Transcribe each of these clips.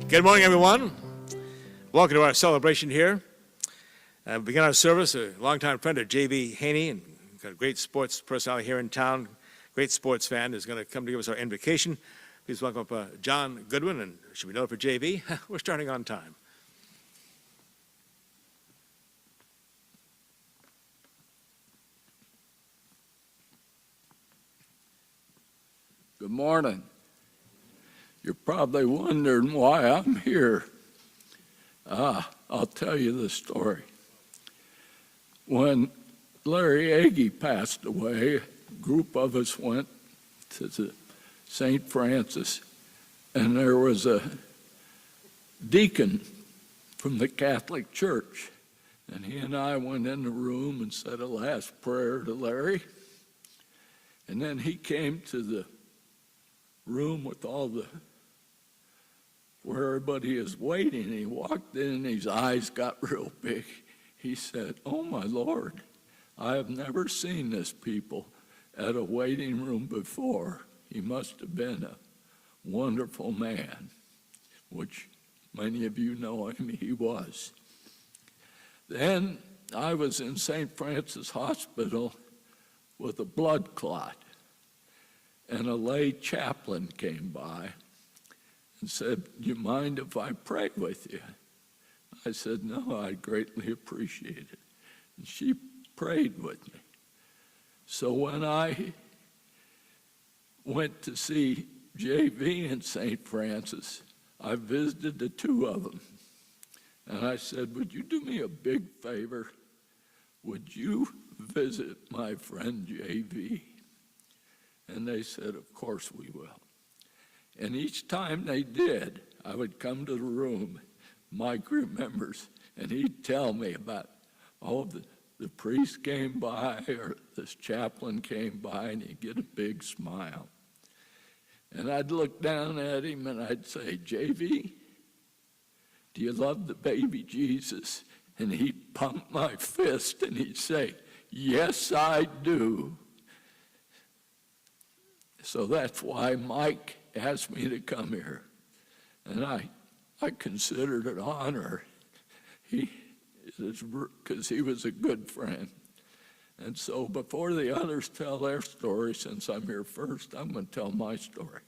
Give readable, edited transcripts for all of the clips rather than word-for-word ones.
Good morning, everyone. Welcome to our celebration here. We begin our service, a longtime friend of J.B. Haney, and got a great sports personality here in town, great sports fan, is going to come to give us our invocation. Please welcome up John Goodwin, and should we know it for J.B.? We're starting on time. Good morning. You're probably wondering why I'm here. I'll tell you the story. When Larry Agee passed away, a group of us went to the St. Francis, and there was a deacon from the Catholic Church, and he and I went in the room and said a last prayer to Larry, and then he came to the room with where everybody is waiting. He walked in and his eyes got real big. He said, "Oh my Lord, I have never seen this people at a waiting room before. He must have been a wonderful man," which many of you know him, he was. Then I was in St. Francis Hospital with a blood clot, and a lay chaplain came by and said, "Do you mind if I pray with you?" I said, "No, I'd greatly appreciate it." And she prayed with me. So when I went to see JV in St. Francis, I visited the two of them. And I said, "Would you do me a big favor? Would you visit my friend JV?" And they said, "Of course we will." And each time they did, I would come to the room, Mike remembers, and he'd tell me about, the priest came by or this chaplain came by, and he'd get a big smile. And I'd look down at him and I'd say, "JV, do you love the baby Jesus?" And he'd pump my fist and he'd say, "Yes, I do." So that's why Mike asked me to come here. And I considered it an honor. Because he was a good friend. And so before the others tell their story, since I'm here first, I'm going to tell my story.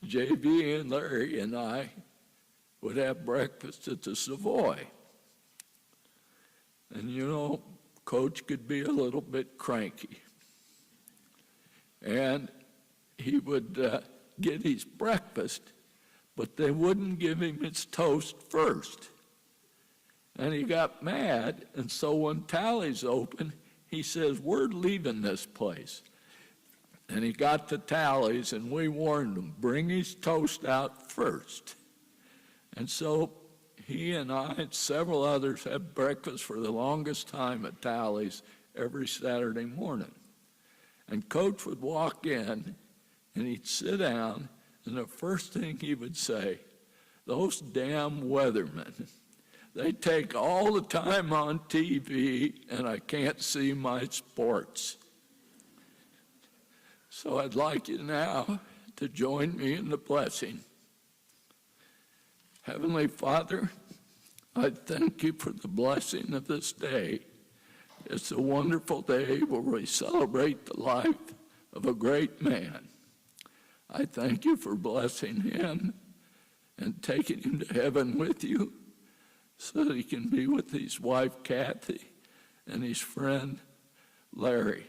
JB and Larry and I would have breakfast at the Savoy. And you know, Coach could be a little bit cranky. And he would get his breakfast, but they wouldn't give him his toast first. And he got mad, and so when tallies opened, he says, "We're leaving this place." And he got the tallies, and we warned him, bring his toast out first. And so he and I and several others had breakfast for the longest time at tallies every Saturday morning. And Coach would walk in, and he'd sit down, and the first thing he would say, "Those damn weathermen, they take all the time on TV, and I can't see my sports." So I'd like you now to join me in the blessing. Heavenly Father, I thank you for the blessing of this day. It's a wonderful day where we celebrate the life of a great man. I thank you for blessing him and taking him to heaven with you so that he can be with his wife, Kathy, and his friend, Larry,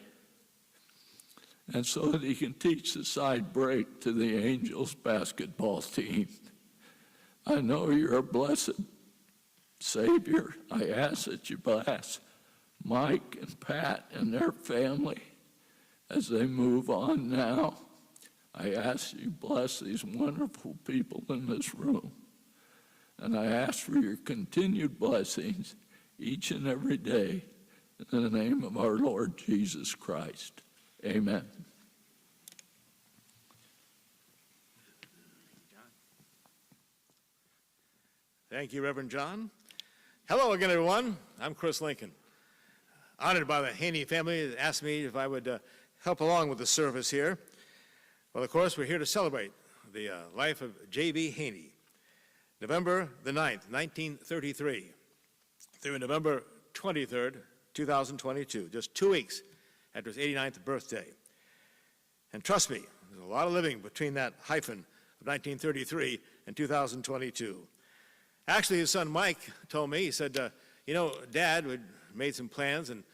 and so that he can teach the side break to the Angels basketball team. I know you're a blessed Savior. I ask that you bless Mike and Pat and their family as they move on now. I ask you bless these wonderful people in this room. And I ask for your continued blessings each and every day in the name of our Lord Jesus Christ. Amen. Thank you, Reverend John. Hello again, everyone. I'm Chris Lincoln. Honored by the Haney family that asked me if I would help along with the service here. Well, of course, we're here to celebrate the life of J.B. Haney, November the 9th, 1933, through November 23rd, 2022, just 2 weeks after his 89th birthday. And trust me, there's a lot of living between that hyphen of 1933 and 2022. Actually, his son Mike told me, he said, Dad had made some plans, and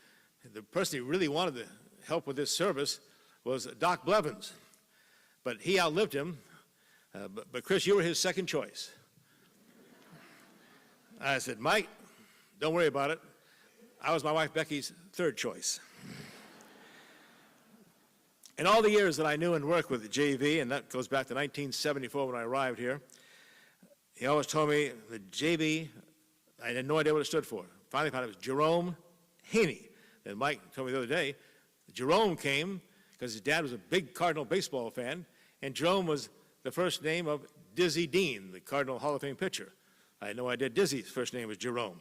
the person he really wanted to help with this service was Doc Blevins. But he outlived him. But Chris, you were his second choice. I said, Mike, don't worry about it. I was my wife Becky's third choice. In all the years that I knew and worked with JV, and that goes back to 1974 when I arrived here, he always told me that JV, I had no idea what it stood for. Finally found it was Jerome Haney. And Mike told me the other day, Jerome came because his dad was a big Cardinal baseball fan, and Jerome was the first name of Dizzy Dean, the Cardinal Hall of Fame pitcher. I had no idea Dizzy's first name was Jerome.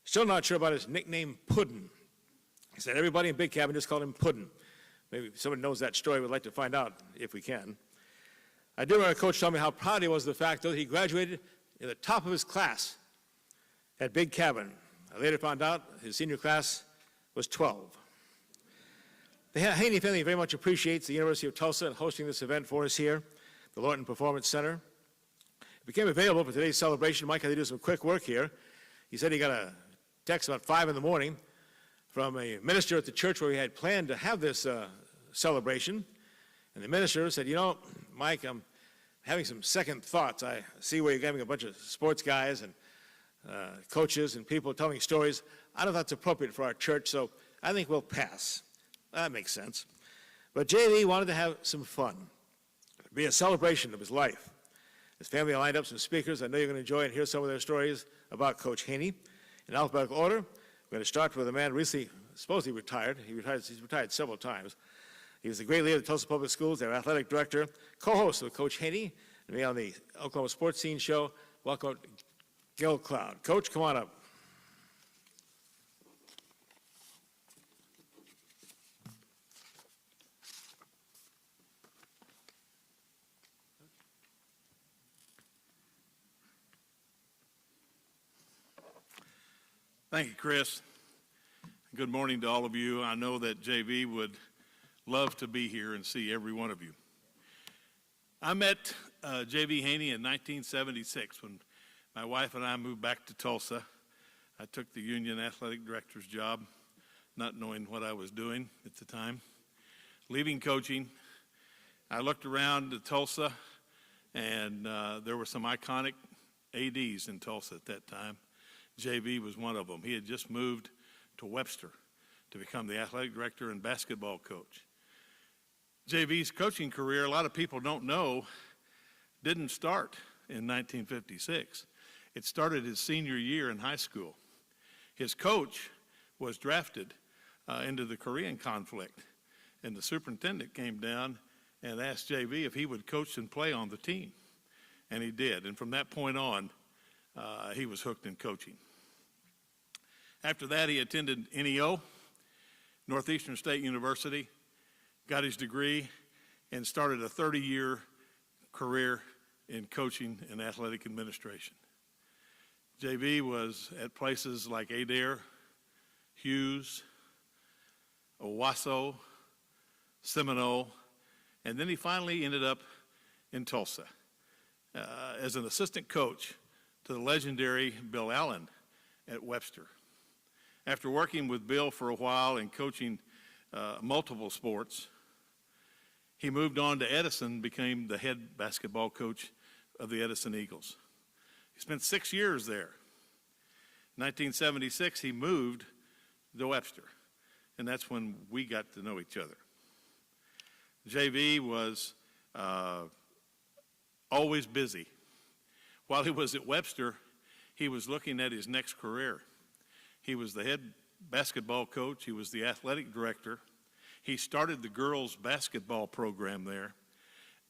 Still not sure about his nickname, Puddin'. He said everybody in Big Cabin just called him Puddin'. Maybe somebody knows that story. We'd like to find out if we can. I do remember Coach told me how proud he was of the fact that he graduated in the top of his class at Big Cabin. I later found out his senior class was 12. The Haney family very much appreciates the University of Tulsa in hosting this event for us here, the Lorton Performance Center. It became available for today's celebration. Mike had to do some quick work here. He said he got a text about 5 in the morning from a minister at the church where we had planned to have this celebration. And the minister said, Mike, I'm having some second thoughts. I see where you're having a bunch of sports guys and coaches and people telling stories. I don't know if that's appropriate for our church, so I think we'll pass. That makes sense. But JV wanted to have some fun. It'd be a celebration of his life. His family lined up some speakers. I know you're going to enjoy and hear some of their stories about Coach Haney. In alphabetical order, we're going to start with a man recently, supposedly retired. He's retired several times. He was the great leader of the Tulsa Public Schools, their athletic director, co-host with Coach Haney, and me on the Oklahoma Sports Scene show. Welcome, Gil Cloud. Coach, come on up. Thank you, Chris. Good morning to all of you. I know that JV would love to be here and see every one of you. I met JV Haney in 1976 when my wife and I moved back to Tulsa. I took the union athletic director's job, not knowing what I was doing at the time. Leaving coaching, I looked around at Tulsa, and there were some iconic ADs in Tulsa at that time. JV was one of them. He had just moved to Webster to become the athletic director and basketball coach. JV's coaching career, a lot of people don't know, didn't start in 1956. It started his senior year in high school. His coach was drafted into the Korean conflict, and the superintendent came down and asked JV if he would coach and play on the team, and he did. And from that point on, he was hooked in coaching. After that, he attended NEO, Northeastern State University, got his degree, and started a 30-year career in coaching and athletic administration. JV was at places like Adair, Hughes, Owasso, Seminole, and then he finally ended up in Tulsa as an assistant coach to the legendary Bill Allen at Webster. After working with Bill for a while and coaching multiple sports, he moved on to Edison, became the head basketball coach of the Edison Eagles. He spent 6 years there. In 1976, he moved to Webster, and that's when we got to know each other. JV was always busy. While he was at Webster, he was looking at his next career. He was the head basketball coach. He was the athletic director. He started the girls' basketball program there,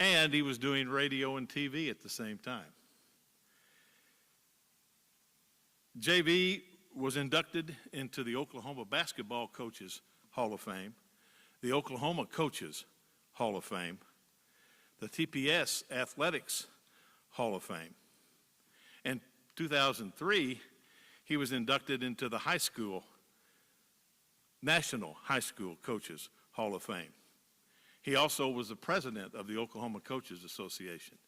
and he was doing radio and TV at the same time. JV was inducted into the Oklahoma Basketball Coaches Hall of Fame, the Oklahoma Coaches Hall of Fame, the TPS Athletics Hall of Fame. In 2003, he was inducted into the National High School Coaches Hall of Fame. He also was the president of the Oklahoma Coaches Association.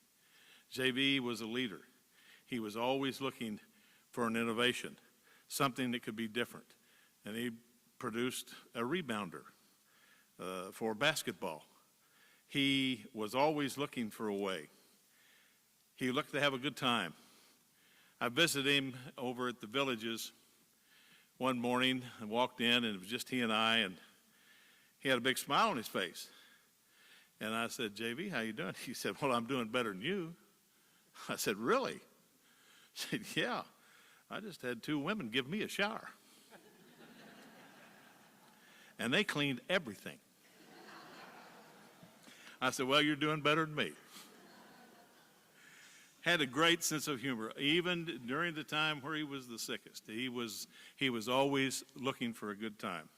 JV was a leader. He was always looking for an innovation, something that could be different. And he produced a rebounder for basketball. He was always looking for a way. He looked to have a good time. I visited him over at the Villages one morning and walked in, and it was just he and I, and he had a big smile on his face. And I said, JV, how you doing? He said, well, I'm doing better than you. I said, really? He said, yeah, I just had 2 women give me a shower. And they cleaned everything. I said, well, you're doing better than me. Had a great sense of humor, even during the time where he was the sickest. He was always looking for a good time.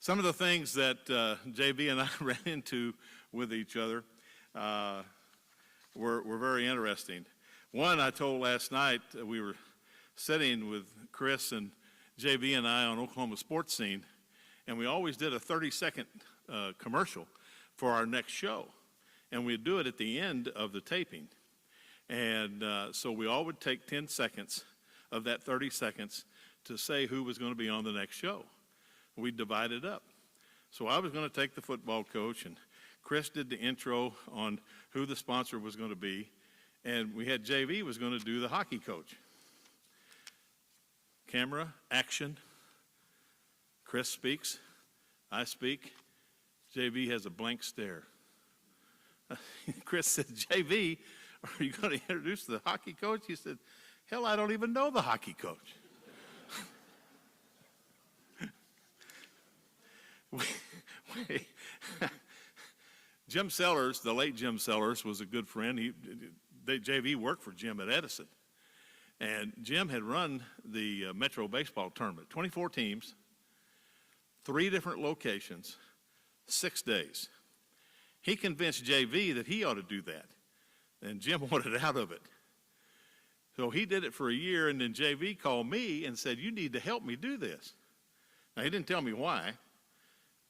Some of the things that JV and I ran into with each other were very interesting. One I told last night, we were sitting with Chris and JV and I on Oklahoma Sports Scene, and we always did a 30-second commercial for our next show. And we'd do it at the end of the taping. And so we all would take 10 seconds of that 30 seconds to say who was going to be on the next show. We'd divide it up. So I was going to take the football coach, and Chris did the intro on who the sponsor was going to be, and we had JV was going to do the hockey coach. Camera, action. Chris speaks. I speak. JV has a blank stare. Chris said, JV, are you going to introduce the hockey coach? He said, hell, I don't even know the hockey coach. Jim Sellers, the late Jim Sellers, was a good friend. JV worked for Jim at Edison. And Jim had run the Metro Baseball Tournament, 24 teams, 3 different locations, 6 days. He convinced JV that he ought to do that, and Jim wanted out of it. So he did it for a year, and then JV called me and said, you need to help me do this. Now, he didn't tell me why,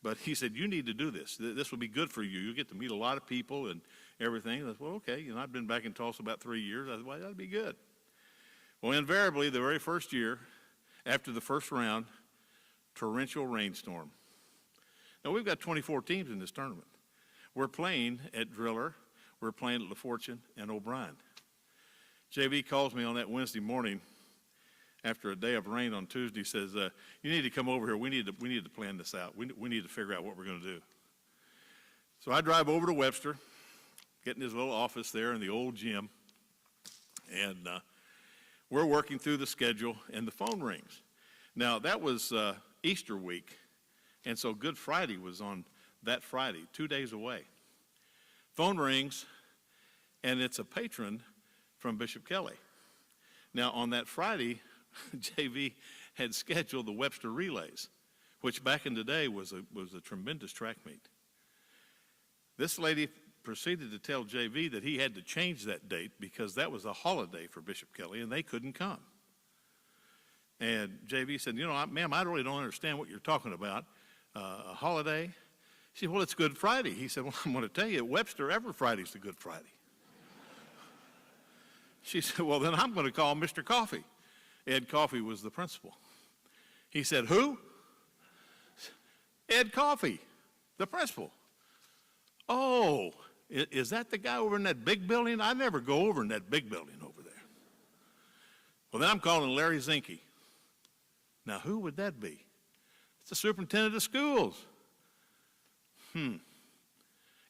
but he said, you need to do this. This will be good for you. You'll get to meet a lot of people and everything. I said, well, okay. I've been back in Tulsa about 3 years. I said, well, that'll be good. Well, invariably, the very first year, after the first round, torrential rainstorm. Now, we've got 24 teams in this tournament. We're playing at Driller, we're playing at LaFortune and O'Brien. JV calls me on that Wednesday morning after a day of rain on Tuesday, says, you need to come over here. We need to plan this out. We need to figure out what we're going to do. So I drive over to Webster, get in his little office there in the old gym, and we're working through the schedule, and the phone rings. Now, that was Easter week, and so Good Friday was on that Friday, 2 days away. Phone rings, and it's a patron from Bishop Kelly. Now, on that Friday, JV had scheduled the Webster Relays, which back in the day was a tremendous track meet. This lady proceeded to tell JV that he had to change that date because that was a holiday for Bishop Kelly, and they couldn't come. And JV said, ma'am, I really don't understand what you're talking about. A holiday? She said, well, it's Good Friday. He said, well, I'm going to tell you, at Webster, every Friday's the Good Friday. She said, well, then I'm going to call Mr. Coffey. Ed Coffey was the principal. He said, who? Ed Coffey, the principal. Oh, is that the guy over in that big building? I never go over in that big building over there. Well, then I'm calling Larry Zinke. Now, who would that be? It's the superintendent of schools.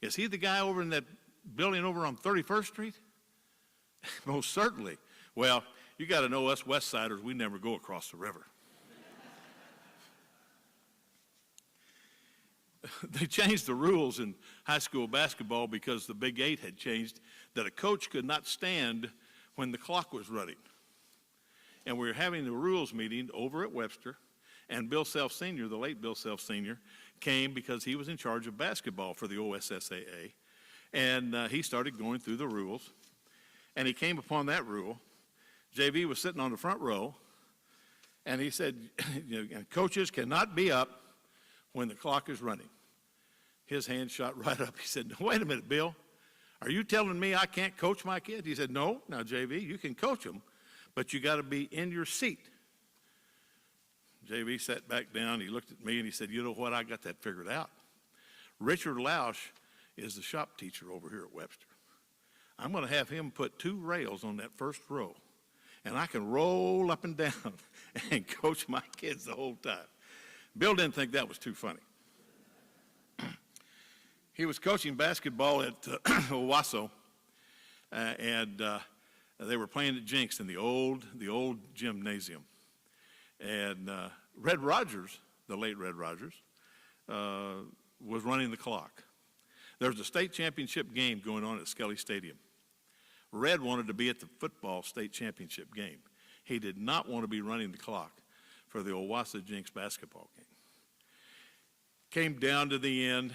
Is he the guy over in that building over on 31st Street? Most certainly. Well, you got to know us West Siders, we never go across the river. They changed the rules in high school basketball because the Big 8 had changed that a coach could not stand when the clock was running. And we were having the rules meeting over at Webster, and Bill Self Sr., the late Bill Self Sr., came because he was in charge of basketball for the OSSAA. And he started going through the rules, and he came upon that rule. JV was sitting on the front row, and he said, coaches cannot be up when the clock is running. His hand shot right up. He said, wait a minute, Bill. Are you telling me I can't coach my kids? He said, no. Now, JV, you can coach them, but you got to be in your seat. JV sat back down. He looked at me, and he said, you know what? I got that figured out. Richard Lausch is the shop teacher over here at Webster. I'm going to have him put 2 rails on that first row, and I can roll up and down and coach my kids the whole time. Bill didn't think that was too funny. He was coaching basketball at Owasso, and they were playing at Jinx in the old gymnasium. And Red Rogers, the late Red Rogers, was running the clock. There was a state championship game going on at Skelly Stadium. Red wanted to be at the football state championship game. He did not want to be running the clock for the Owasso Jinx basketball game. Came down to the end,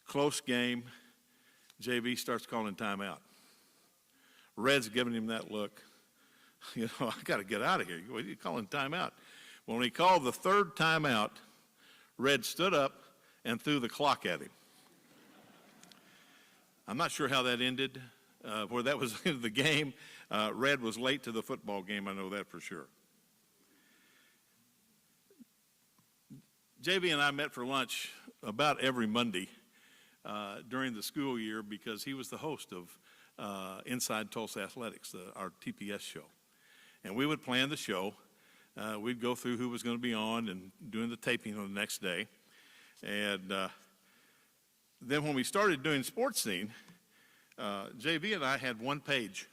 close game. JV starts calling timeout. Red's giving him that look. I got to get out of here. What are you calling timeout? When he called the 3rd timeout, Red stood up and threw the clock at him. I'm not sure how that ended, where that was in the game. Red was late to the football game, I know that for sure. JV and I met for lunch about every Monday during the school year because he was the host of Inside Tulsa Athletics, our TPS show. And we would plan the show. We'd go through who was going to be on and doing the taping on the next day. And then when we started doing Sports Scene, JV and I had 1 page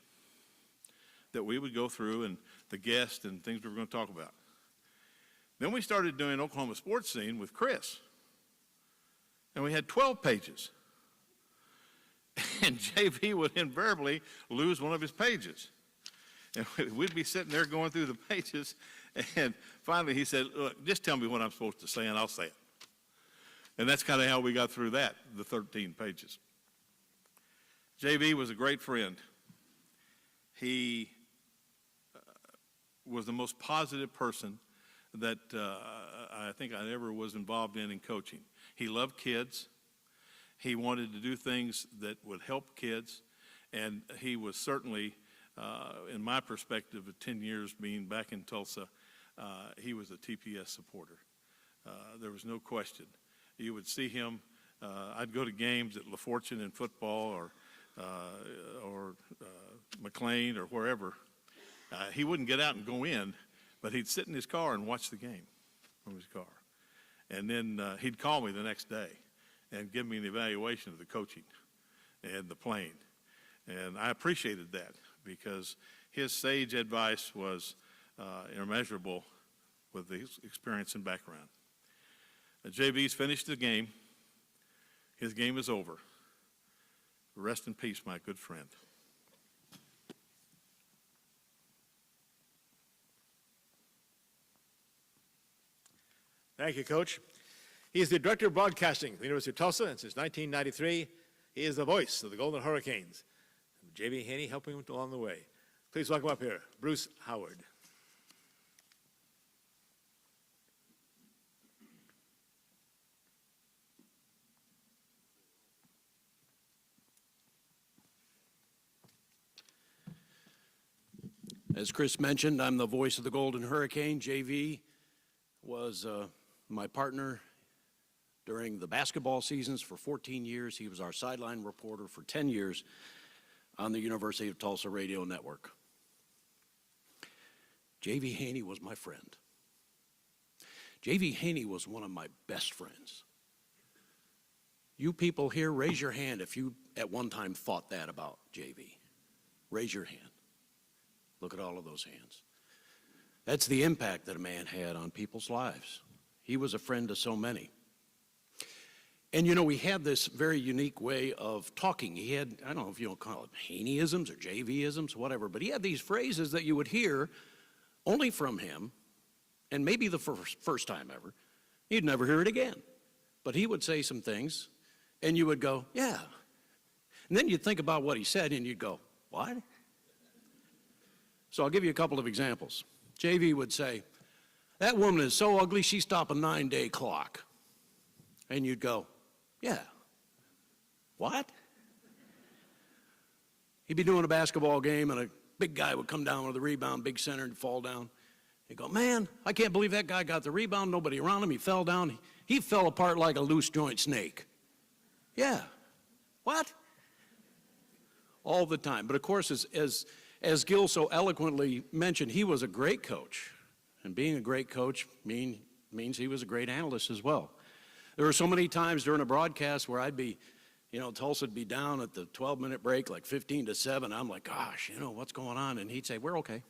that we would go through and the guests and things we were going to talk about. Then we started doing Oklahoma Sports Scene with Chris, and we had 12 pages. And JV would invariably lose one of his pages. And we'd be sitting there going through the pages, and finally he said, look, just tell me what I'm supposed to say, and I'll say it. And that's kind of how we got through that, the 13 pages. JV was a great friend. He was the most positive person that I think I ever was involved in coaching. He loved kids. He wanted to do things that would help kids, and he was certainly, in my perspective of 10 years being back in Tulsa, he was a TPS supporter. There was no question. You would see him, I'd go to games at LaFortune in football or McLean or wherever. He wouldn't get out and go in, but he'd sit in his car and watch the game from his car. And then he'd call me the next day and give me an evaluation of the coaching and the playing. And I appreciated that because his sage advice was immeasurable with his experience and background. JV's finished the game. His game is over. Rest in peace, my good friend. Thank you, Coach. He is the Director of Broadcasting at the University of Tulsa, and since 1993, he is the voice of the Golden Hurricanes. J.B. Haney helping him along the way. Please welcome up here, Bruce Howard. As Chris mentioned, I'm the voice of the Golden Hurricane. JV was my partner during the basketball seasons for 14 years. He was our sideline reporter for 10 years on the University of Tulsa Radio Network. J.V. Haney was my friend. J.V. Haney was one of my best friends. You people here, raise your hand if you at one time thought that about J.V. Raise your hand. Look at all of those hands. That's the impact that a man had on people's lives. He was a friend to so many. And you know, we had this very unique way of talking. He had, I don't know if you want to call it Haneyisms or JV-isms, whatever, but he had these phrases that you would hear only from him, and maybe the first time ever. You'd never hear it again. But he would say some things, and you would go, yeah, And then you'd think about what he said and you'd go, what? So I'll give you a couple of examples. JV would say, that woman is so ugly, she stopped a 9-day clock. And you'd go, yeah. What? He'd be doing a basketball game and a big guy would come down with a rebound, big center, and fall down. He'd go, man, I can't believe that guy got the rebound, nobody around him, he fell down. He fell apart like a loose joint snake. Yeah. What? All the time. But of course, as Gil so eloquently mentioned, he was a great coach. And being a great coach means he was a great analyst as well. There were so many times during a broadcast where I'd be, Tulsa'd be down at the 12-minute break, like 15-7. I'm like, gosh, what's going on? And he'd say, we're okay.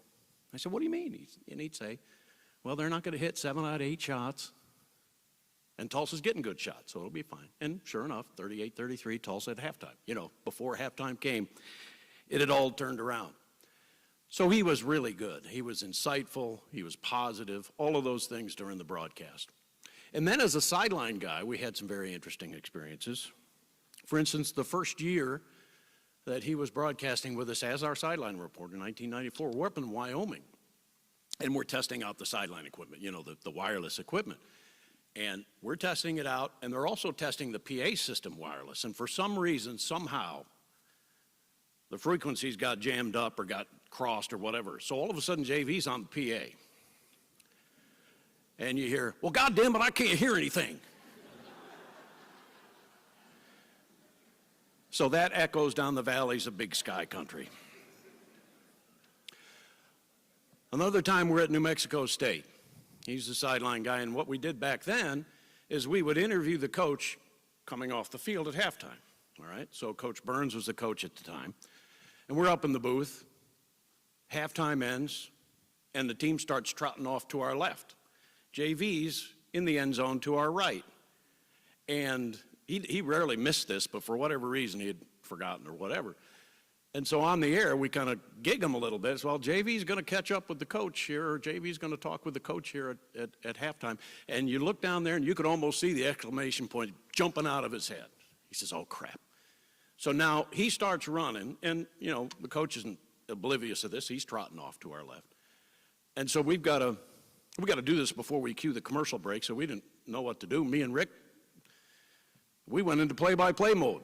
I said, what do you mean? And he'd say, well, they're not going to hit 7 out of 8 shots. And Tulsa's getting good shots, so it'll be fine. And sure enough, 38-33, Tulsa at halftime. Before halftime came, it had all turned around. So he was really good. He was insightful. He was positive, all of those things during the broadcast. And then as a sideline guy, we had some very interesting experiences. For instance, the first year that he was broadcasting with us as our sideline reporter in 1994, we're up in Wyoming. And we're testing out the sideline equipment, the wireless equipment. And we're testing it out, and they're also testing the PA system wireless. And for some reason, somehow, the frequencies got jammed up or got crossed or whatever. So all of a sudden, JV's on the PA. And you hear, well, goddamn it, I can't hear anything. So that echoes down the valleys of Big Sky Country. Another time we're at New Mexico State. He's the sideline guy, and what we did back then is we would interview the coach coming off the field at halftime, all right? So Coach Burns was the coach at the time, and we're up in the booth. Halftime ends, and the team starts trotting off to our left. JV's in the end zone to our right, and he rarely missed this, but for whatever reason, he had forgotten or whatever. And so on the air, we kind of gig him a little bit. Well, JV's going to catch up with the coach here, or JV's going to talk with the coach here at halftime. And you look down there, and you could almost see the exclamation point jumping out of his head. He says, oh, crap. So now he starts running, and, the coach isn't oblivious of this. He's trotting off to our left. And so we got to do this before we cue the commercial break, so we didn't know what to do. Me and Rick, we went into play-by-play mode.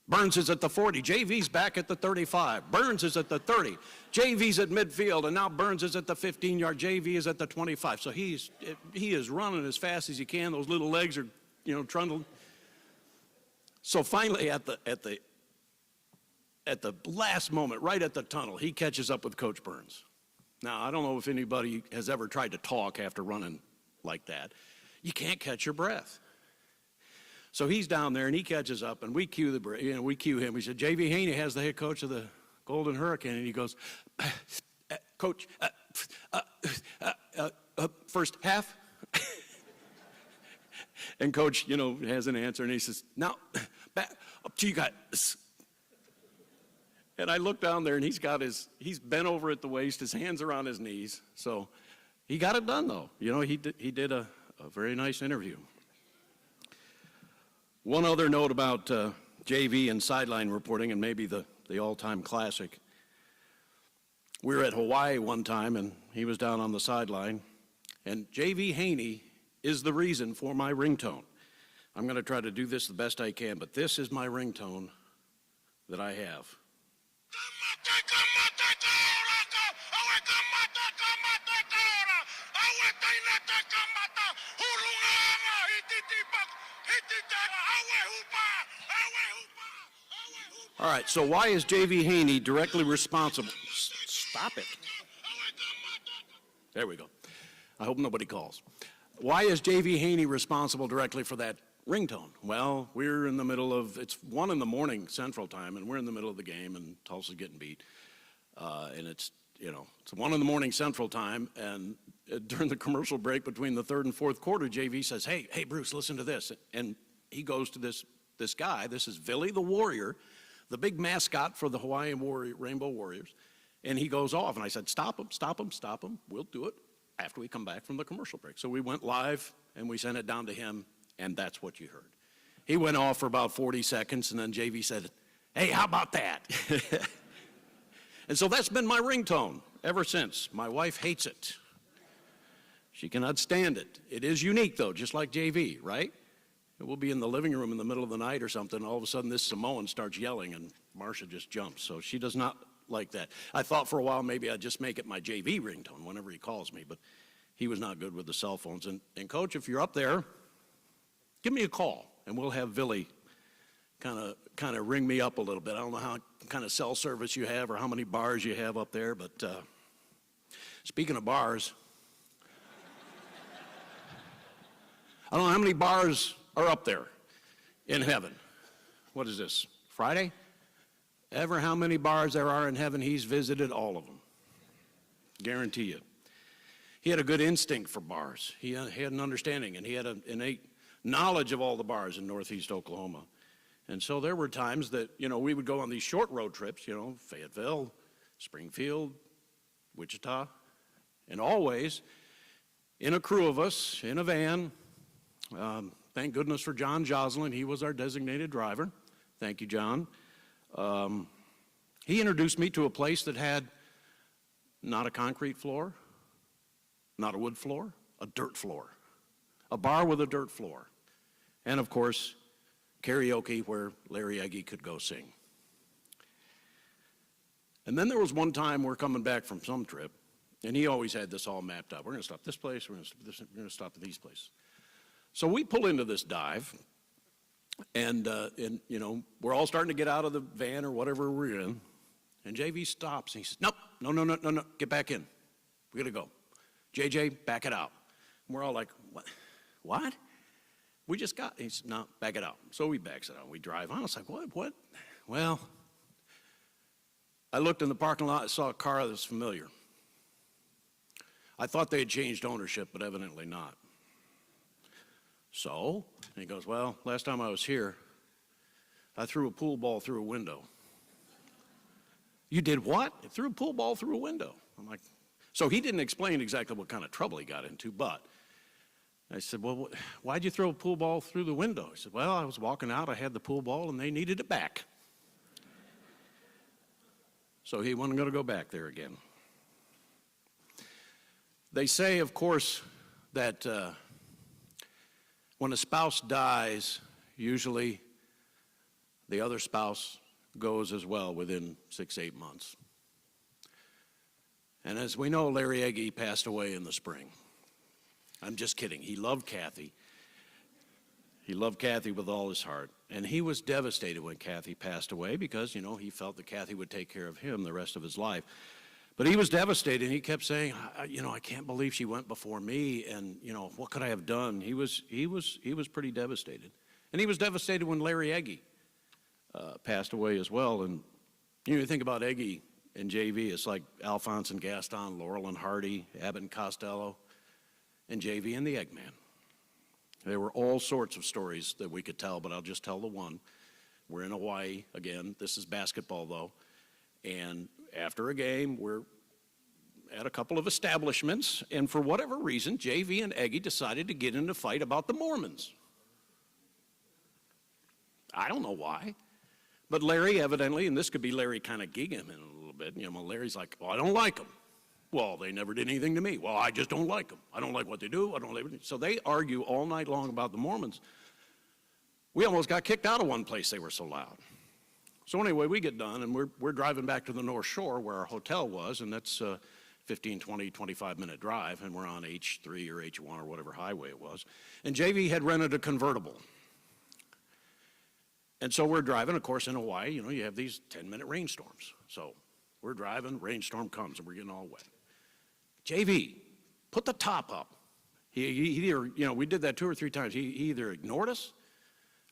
Burns is at the 40. JV's back at the 35. Burns is at the 30. JV's at midfield, and now Burns is at the 15-yard. JV is at the 25. So he is running as fast as he can. Those little legs are, trundling. So finally, at the last moment, right at the tunnel, he catches up with Coach Burns. Now, I don't know if anybody has ever tried to talk after running like that. You can't catch your breath. So he's down there, and he catches up, and we cue him. We said, J.V. Haney has the head coach of the Golden Hurricane, and he goes, Coach, first half? And Coach, has an answer, and he says, now, back up to you guys. And I look down there, and he's bent over at the waist, his hands are on his knees. So he got it done, though. He did a very nice interview. One other note about JV and sideline reporting, and maybe the all-time classic. We were at Hawaii one time, and he was down on the sideline, and JV Haney is the reason for my ringtone. I'm going to try to do this the best I can, but this is my ringtone that I have. All right, so why is J.V. Haney directly responsible? Stop it. There we go. I hope nobody calls. Why is J.V. Haney responsible directly for that ringtone? Well, we're in the middle of, it's 1 a.m. Central Time, and we're in the middle of the game, and Tulsa's getting beat. And it's 1 a.m. Central Time, and during the commercial break between the third and fourth quarter, J.V. says, hey, Bruce, listen to this. And he goes to this guy. This is Billy the Warrior, the big mascot for the Hawaiian Rainbow Warriors. And he goes off, and I said, stop him. We'll do it after we come back from the commercial break. So we went live, and we sent it down to him, and that's what you heard. He went off for about 40 seconds, and then JV said, Hey, how about that? And so that's been my ringtone ever since. My wife hates it. She cannot stand it. It is unique, though, just like JV, right? We'll be in the living room in the middle of the night or something, all of a sudden this Samoan starts yelling, and Marcia just jumps. So she does not like that. I thought for a while maybe I'd just make it my JV ringtone whenever he calls me, but he was not good with the cell phones. And Coach, if you're up there, give me a call, and we'll have Billy kind of ring me up a little bit. I don't know how kind of cell service you have or how many bars you have up there, but speaking of bars, I don't know how many bars are up there in heaven. What is this, Friday? Ever how many bars there are in heaven, he's visited all of them. Guarantee you. He had a good instinct for bars. He had an understanding, and he had an innate knowledge of all the bars in Northeast Oklahoma. And so there were times that, we would go on these short road trips, Fayetteville, Springfield, Wichita, and always in a crew of us, in a van. Thank goodness for John Joslin. He was our designated driver. Thank you, John. He introduced me to a place that had not a concrete floor, not a wood floor, a dirt floor. A bar with a dirt floor. And, of course, karaoke where Larry Egge could go sing. And then there was one time we're coming back from some trip, and he always had this all mapped out. We're going to stop this place, we're going to stop at these places. So we pull into this dive, and we're all starting to get out of the van or whatever we're in, and JV stops, and he says, no, get back in. We got to go. JJ, back it out. And we're all like, what? We just got, he said, no, back it out. So we backs it out. We drive on. I was like, what? Well, I looked in the parking lot, I saw a car that was familiar. I thought they had changed ownership, but evidently not. So, and he goes, well, last time I was here, I threw a pool ball through a window. You did what? I threw a pool ball through a window. I'm like, so he didn't explain exactly what kind of trouble he got into, but I said, well, why'd you throw a pool ball through the window? He said, well, I was walking out, I had the pool ball, and they needed it back. So he wasn't going to go back there again. They say, of course, that when a spouse dies, usually the other spouse goes as well within 6-8 months. And as we know, Larry Egge passed away in the spring. I'm just kidding. He loved Kathy. He loved Kathy with all his heart. And he was devastated when Kathy passed away because, he felt that Kathy would take care of him the rest of his life. But he was devastated. He kept saying, I can't believe she went before me, and, what could I have done? He was pretty devastated. And he was devastated when Larry Egge passed away as well. And, you think about Egge and JV, it's like Alphonse and Gaston, Laurel and Hardy, Abbott and Costello, and JV and the Eggman. There were all sorts of stories that we could tell, but I'll just tell the one. We're in Hawaii again. This is basketball, though. And after a game, we're at a couple of establishments, and for whatever reason, JV and Egge decided to get in a fight about the Mormons. I don't know why. But Larry evidently, and this could be Larry kind of gigging him a little bit, Larry's like, well, I don't like them. Well, they never did anything to me. Well, I just don't like them. I don't like what they do. I don't like it. So they argue all night long about the Mormons. We almost got kicked out of one place, they were so loud. So anyway, we get done, and we're driving back to the North Shore where our hotel was, and that's a 15, 20, 25-minute drive, and we're on H3 or H1 or whatever highway it was. And JV had rented a convertible. And so we're driving, of course, in Hawaii, you have these 10-minute rainstorms. So we're driving, rainstorm comes, and we're getting all wet. JV, put the top up. He either, we did that 2 or 3 times. He either ignored us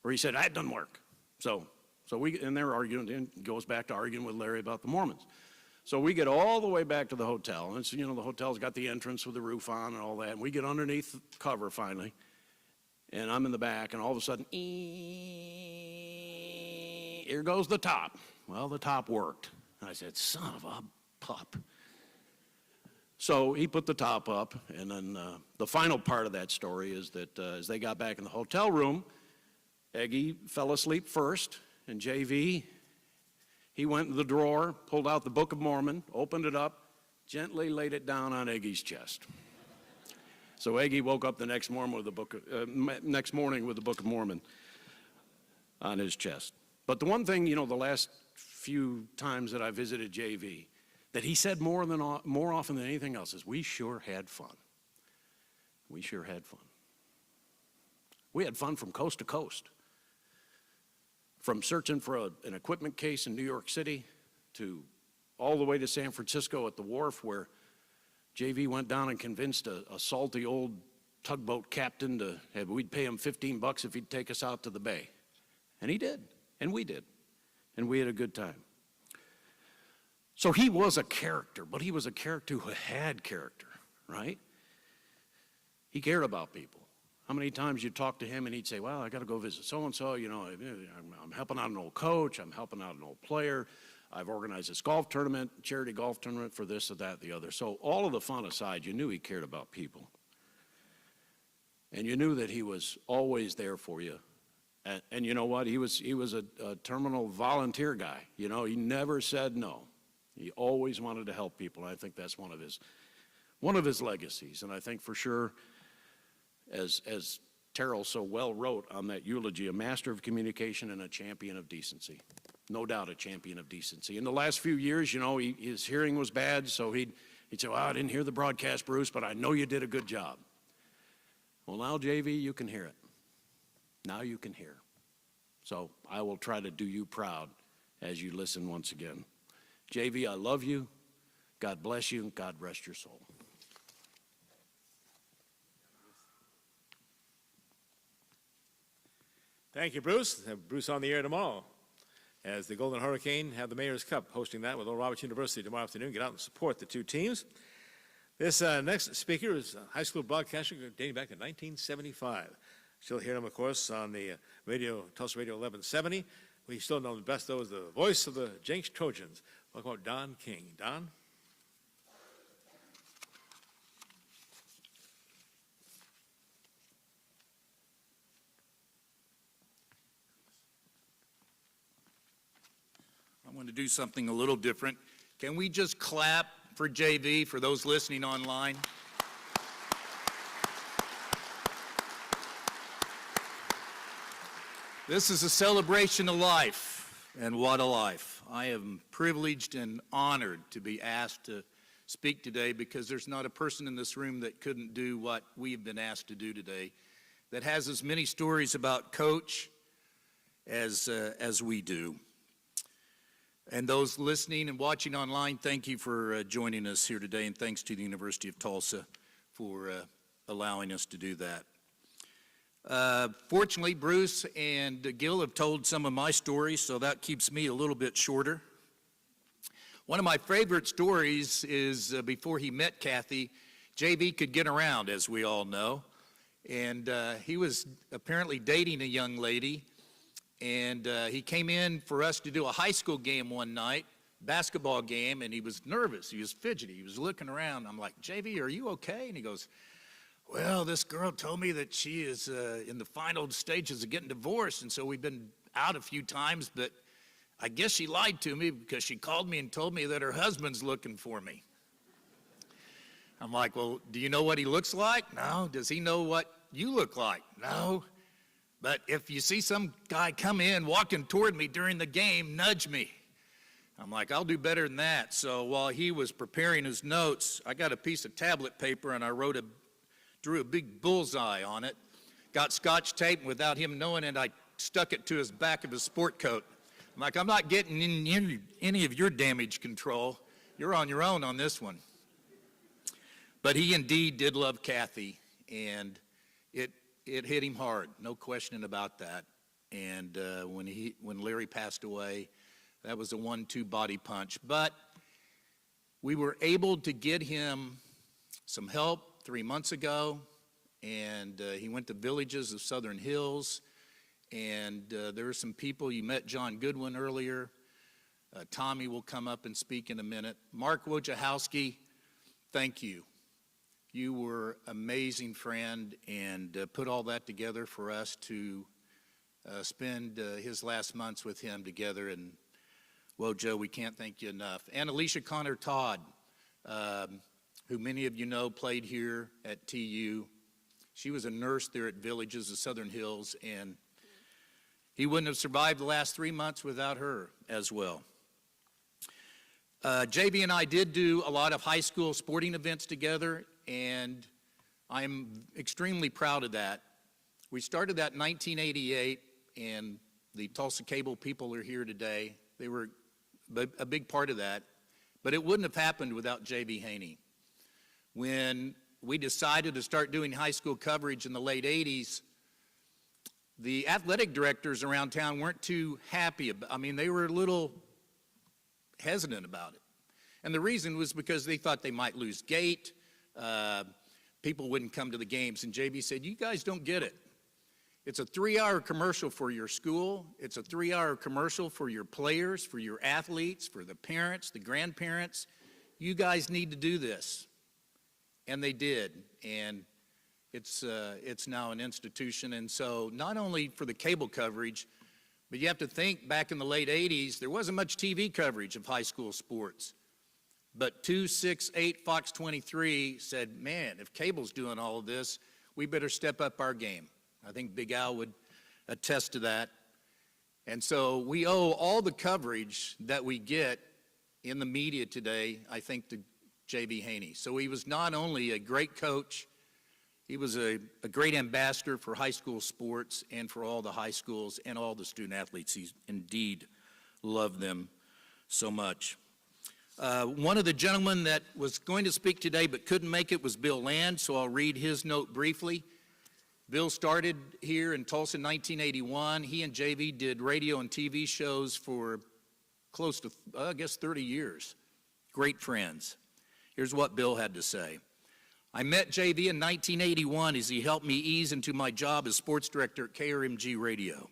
or he said, that doesn't work. So and they're arguing, and goes back to arguing with Larry about the Mormons. So we get all the way back to the hotel, and so, the hotel's got the entrance with the roof on and all that, and we get underneath the cover finally, and I'm in the back, and all of a sudden, here goes the top. Well, the top worked. And I said, son of a pup. So he put the top up, and then the final part of that story is that as they got back in the hotel room, Egge fell asleep first, and JV He went in the drawer, pulled out the Book of Mormon, opened it up, gently laid it down on Eggy's chest. So Eggy woke up the next morning with the Book of Mormon on his chest. But the one thing, the last few times that I visited JV, that he said more often than anything else is, we sure had fun. We sure had fun. We had fun from coast to coast. From searching for an equipment case in New York City to all the way to San Francisco at the wharf where JV went down and convinced a salty old tugboat captain we'd pay him $15 if he'd take us out to the bay. And he did, and we did, and we had a good time. So he was a character, but he was a character who had character, right? He cared about people. How many times you talk to him and he'd say, well, I got to go visit so-and-so, I'm helping out an old coach, I'm helping out an old player, I've organized this golf tournament, charity golf tournament for this or that, the other. So all of the fun aside, you knew he cared about people. And you knew that he was always there for you. And you know what? He was a terminal volunteer guy. He never said no. He always wanted to help people. And I think that's one of his legacies. And I think for sure, as Terrell so well wrote on that eulogy, a master of communication and a champion of decency. No doubt a champion of decency. In the last few years, his hearing was bad, so he'd say, well, I didn't hear the broadcast, Bruce, but I know you did a good job. Well, now, JV, you can hear it. Now you can hear. So I will try to do you proud as you listen once again. JV, I love you. God bless you, and God rest your soul. Thank you, Bruce. Have Bruce on the air tomorrow as the Golden Hurricane have the Mayor's Cup, hosting that with Oral Roberts University tomorrow afternoon. Get out and support the two teams. This next speaker is a high school broadcaster dating back to 1975. Still hear him, of course, on the radio, Tulsa Radio 1170. We still know him best, though, as the voice of the Jenks Trojans. Welcome out Don King. Don? I want to do something a little different. Can we just clap for JV, for those listening online? This is a celebration of life, and what a life. I am privileged and honored to be asked to speak today because there's not a person in this room that couldn't do what we've been asked to do today that has as many stories about Coach as we do. And those listening and watching online, thank you for joining us here today, and thanks to the University of Tulsa for allowing us to do that. Fortunately, Bruce and Gil have told some of my stories, so that keeps me a little bit shorter. One of my favorite stories is before he met Kathy, JV could get around, as we all know, and he was apparently dating a young lady. And he came in for us to do a high school game one night, basketball game, and he was nervous. He was fidgety. He was looking around. I'm like, JV, are you okay? And he goes, well, this girl told me that she is in the final stages of getting divorced, and so we've been out a few times, but I guess she lied to me because she called me and told me that her husband's looking for me. I'm like, well, do you know what he looks like? No. Does he know what you look like? No. But if you see some guy come in walking toward me during the game, nudge me. I'm like, I'll do better than that. So while he was preparing his notes, I got a piece of tablet paper and I drew a big bullseye on it, got Scotch tape, and without him knowing it, I stuck it to his back of his sport coat. I'm like, I'm not getting in any of your damage control. You're on your own on this one. But he indeed did love Kathy, and it hit him hard, no question about that. And when Larry passed away, that was a 1-2 body punch. But we were able to get him some help 3 months ago, and he went to Villages of Southern Hills, and there were some people. You met John Goodwin earlier. Tommy will come up and speak in a minute. Mark Wojciechowski, thank you. You were an amazing friend and put all that together for us to spend his last months with him together. And Well, Joe, we can't thank you enough. And Alicia Connor Todd, who many of you know played here at TU. She was a nurse there at Villages of Southern Hills, and he wouldn't have survived the last 3 months without her as well. JB and I did do a lot of high school sporting events together, and I'm extremely proud of that. We started that in 1988, and the Tulsa Cable people are here today. They were a big part of that, but it wouldn't have happened without J.B. Haney. When we decided to start doing high school coverage in the late 80s, the athletic directors around town weren't too happy they were a little hesitant about it. And the reason was because they thought they might lose gate, people wouldn't come to the games, and JB said, you guys don't get it. It's a 3-hour commercial for your school. It's a 3-hour commercial for your players, for your athletes, for the parents, the grandparents. You guys need to do this. And they did, and it's now an institution. And so not only for the cable coverage, but you have to think back in the late 80s, there wasn't much TV coverage of high school sports. But 268 Fox 23 said, man, if cable's doing all of this, we better step up our game. I think Big Al would attest to that. And so we owe all the coverage that we get in the media today, I think, to J.B. Haney. So he was not only a great coach, he was a great ambassador for high school sports and for all the high schools and all the student athletes. He indeed loved them so much. One of the gentlemen that was going to speak today but couldn't make it was Bill Land, so I'll read his note briefly. Bill started here in Tulsa in 1981. He and JV did radio and TV shows for close to, 30 years. Great friends. Here's what Bill had to say. I met JV in 1981 as he helped me ease into my job as sports director at KRMG Radio.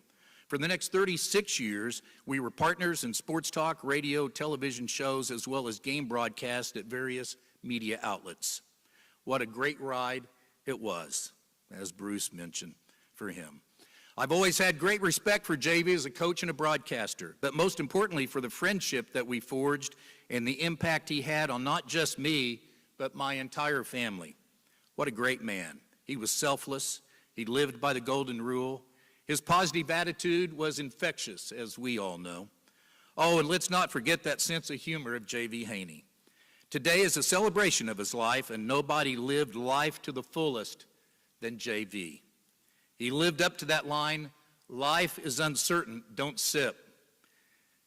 For the next 36 years, we were partners in sports talk, radio, television shows, as well as game broadcasts at various media outlets. What a great ride it was, as Bruce mentioned, for him. I've always had great respect for JV as a coach and a broadcaster, but most importantly for the friendship that we forged and the impact he had on not just me, but my entire family. What a great man. He was selfless. He lived by the golden rule. His positive attitude was infectious, as we all know. Oh, and let's not forget that sense of humor of J.V. Haney. Today is a celebration of his life, and nobody lived life to the fullest than J.V. He lived up to that line, life is uncertain, don't sip.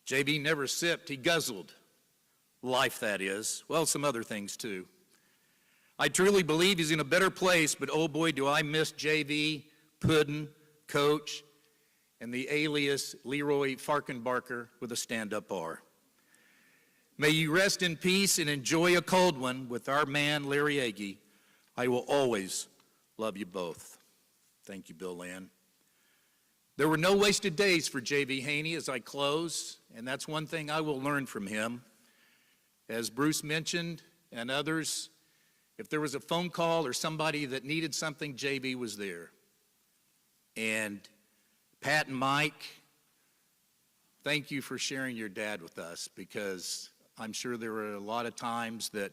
J.V. never sipped, he guzzled. Life, that is. Well, some other things, too. I truly believe he's in a better place, but oh boy, do I miss J.V., Puddin', Coach, and the alias Leroy Farkenbarker with a stand-up R. May you rest in peace and enjoy a cold one with our man, Larry Agee. I will always love you both. Thank you, Bill Land. There were no wasted days for J.V. Haney as I close, and that's one thing I will learn from him. As Bruce mentioned, and others, if there was a phone call or somebody that needed something, J.V. was there. And Pat and Mike, thank you for sharing your dad with us, because I'm sure there were a lot of times that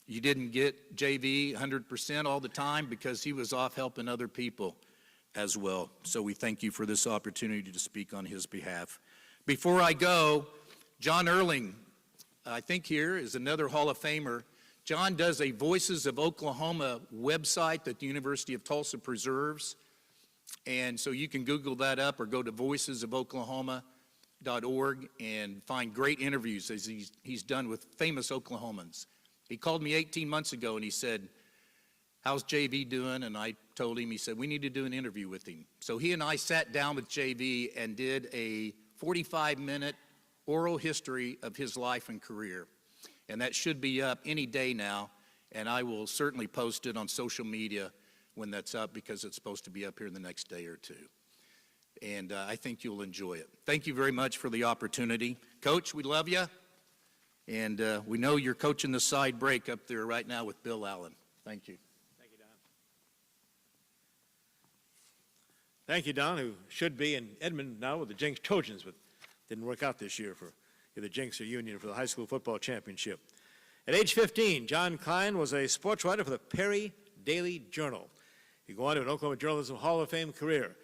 you didn't get JV 100% all the time because he was off helping other people as well. So we thank you for this opportunity to speak on his behalf. Before I go, John Erling, I think here is another Hall of Famer. John does a Voices of Oklahoma website that the University of Tulsa preserves. And so you can Google that up or go to voicesofoklahoma.org and find great interviews as he's done with famous Oklahomans. He called me 18 months ago and he said, how's JV doing? And I told him, he said, we need to do an interview with him. So he and I sat down with JV and did a 45-minute oral history of his life and career. And that should be up any day now, and I will certainly post it on social media when that's up, because it's supposed to be up here in the next day or two. And I think you'll enjoy it. Thank you very much for the opportunity. Coach, we love you. And we know you're coaching the side break up there right now with Bill Allen. Thank you. Thank you, Don. Thank you, Don, who should be in Edmond now with the Jenks Trojans with Didn't work out this year for either Jinx or Union for the high school football championship. At age 15, John Klein was a sports writer for the Perry Daily Journal. He go on to an Oklahoma Journalism Hall of Fame career.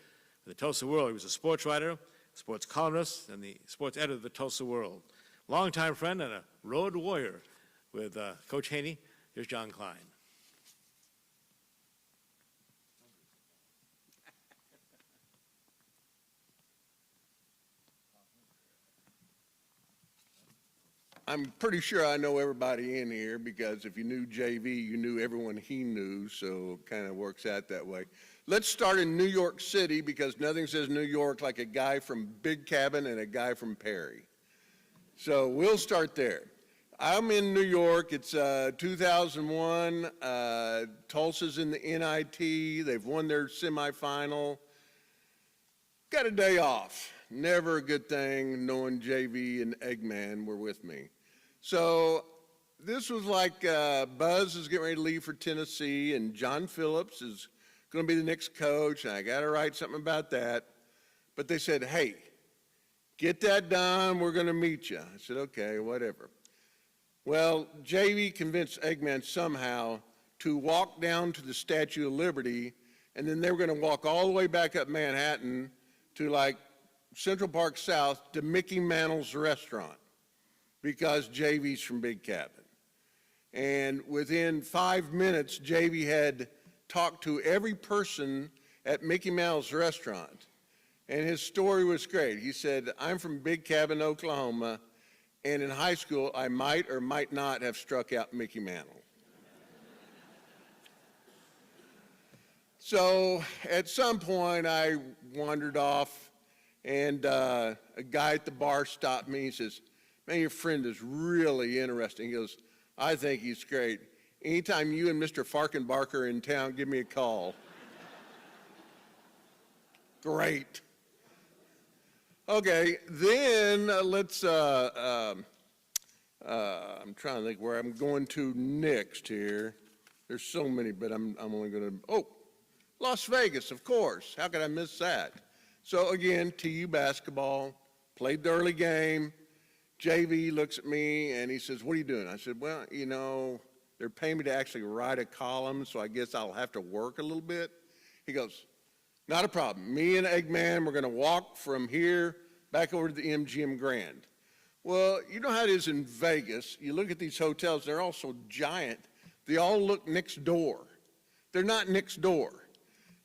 For the Tulsa World, he was a sports writer, sports columnist, and the sports editor of the Tulsa World. Longtime friend and a road warrior with Coach Haney. Here's John Klein. I'm pretty sure I know everybody in here because if you knew JV, you knew everyone he knew, so it kind of works out that way. Let's start in New York City because nothing says New York like a guy from Big Cabin and a guy from Perry. So we'll start there. I'm in New York. It's 2001. Tulsa's in the NIT. They've won their semifinal. Got a day off. Never a good thing knowing JV and Eggman were with me. So this was like Buzz is getting ready to leave for Tennessee, and John Phillips is going to be the next coach, and I got to write something about that. But they said, hey, get that done. We're going to meet you. I said, okay, whatever. Well, JV convinced Eggman somehow to walk down to the Statue of Liberty, and then they were going to walk all the way back up Manhattan to like Central Park South to Mickey Mantle's restaurant because JV's from Big Cabin. And within 5 minutes, JV had talked to every person at Mickey Mantle's restaurant. And his story was great. He said, I'm from Big Cabin, Oklahoma, and in high school, I might or might not have struck out Mickey Mantle. So at some point, I wandered off, and a guy at the bar stopped me. He says, man, your friend is really interesting. He goes, I think he's great. Anytime you and Mr. Farkenbarker are in town, give me a call. Great. Okay, then I'm trying to think where I'm going to next here. There's so many, but I'm only going to, Las Vegas, of course. How could I miss that? So again, TU basketball, played the early game. JV looks at me and he says, what are you doing? I said, well, you know, they're paying me to actually write a column, so I guess I'll have to work a little bit. He goes, not a problem. Me and Eggman, we're going to walk from here back over to the MGM Grand. Well, you know how it is in Vegas. You look at these hotels, they're all so giant. They all look next door. They're not next door.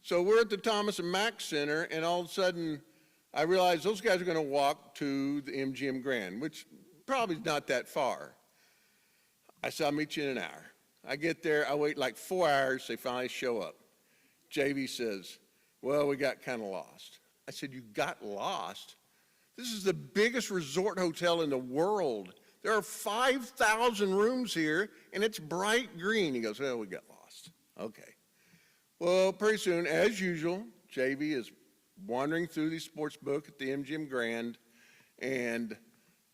So we're at the Thomas and Mack Center, and all of a sudden, I realized those guys are going to walk to the MGM Grand, which probably is not that far. I said, I'll meet you in an hour. I get there, I wait like 4 hours, they finally show up. JV says, well, we got kind of lost. I said, you got lost? This is the biggest resort hotel in the world. There are 5,000 rooms here, and it's bright green. He goes, well, we got lost. Okay. Well, pretty soon, as usual, JV is wandering through the sports book at the MGM Grand, and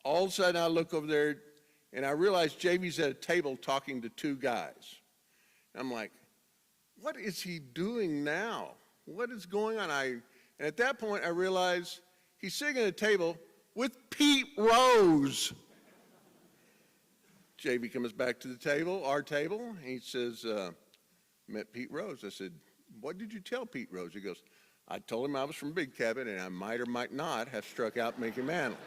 all of a sudden I look over there, and I realize JV's at a table talking to two guys. I'm like, what is he doing now? What is going on? And at that point, I realize he's sitting at a table with Pete Rose. JV comes back to the table, our table, and he says, met Pete Rose. I said, what did you tell Pete Rose? He goes, I told him I was from Big Cabin and I might or might not have struck out Mickey Mantle.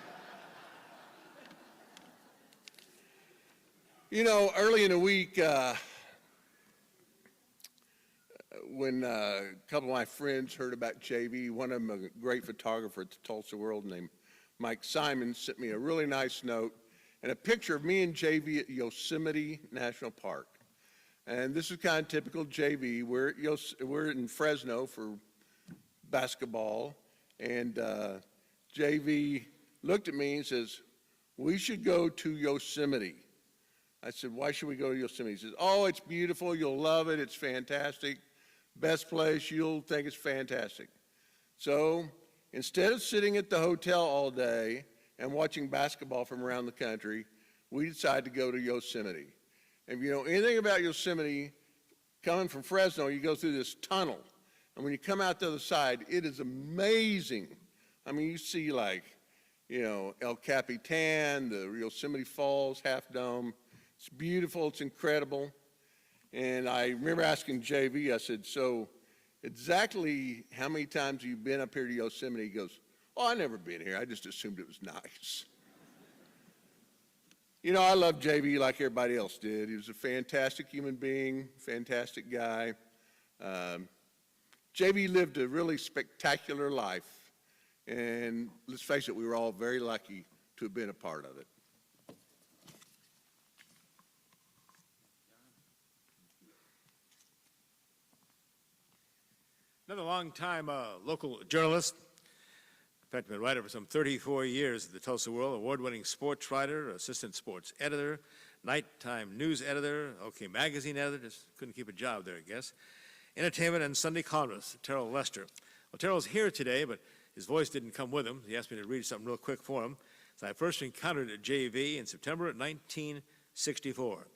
You know, early in the week, when a couple of my friends heard about JV, one of them, a great photographer at the Tulsa World named Mike Simon, sent me a really nice note and a picture of me and JV at Yosemite National Park. And this is kind of typical JV. We're in Fresno for basketball, and JV looked at me and says, we should go to Yosemite. I said, why should we go to Yosemite? He says, oh, it's beautiful, you'll love it, it's fantastic. Best place, you'll think it's fantastic. So instead of sitting at the hotel all day and watching basketball from around the country, we decided to go to Yosemite. If you know anything about Yosemite, coming from Fresno, you go through this tunnel. And when you come out the other side, it is amazing. I mean, you see like you know, El Capitan, the Yosemite Falls, Half Dome. It's beautiful, it's incredible. And I remember asking JV, I said, so exactly how many times have you been up here to Yosemite? He goes, oh, I never been here. I just assumed it was nice. You know, I love JV like everybody else did. He was a fantastic human being, fantastic guy. JV lived a really spectacular life. And let's face it, we were all very lucky to have been a part of it. Another long-time local journalist, in fact, been a writer for some 34 years at the Tulsa World, award-winning sports writer, assistant sports editor, nighttime news editor, OK Magazine editor, just couldn't keep a job there, I guess, entertainment and Sunday columnist, Terrell Lester. Well, Terrell's here today, but his voice didn't come with him. He asked me to read something real quick for him. So I first encountered at JV in September of 1964.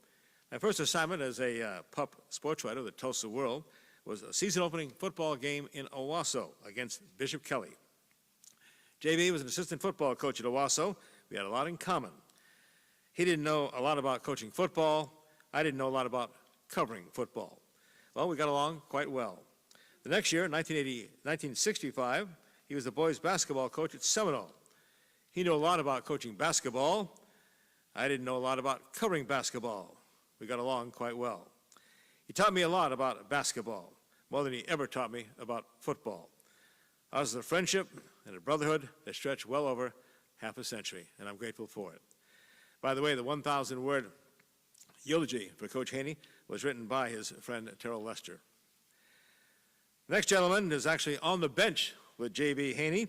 My first assignment as a pup sports writer of the Tulsa World was a season-opening football game in Owasso against Bishop Kelly. JV was an assistant football coach at Owasso. We had a lot in common. He didn't know a lot about coaching football. I didn't know a lot about covering football. Well, we got along quite well. The next year, 1965, he was the boys' basketball coach at Seminole. He knew a lot about coaching basketball. I didn't know a lot about covering basketball. We got along quite well. He taught me a lot about basketball, more than he ever taught me about football. Ours was a friendship and a brotherhood that stretched well over half a century, and I'm grateful for it. By the way, the 1,000-word eulogy for Coach Haney was written by his friend Terrell Lester. The next gentleman is actually on the bench with J.B. Haney,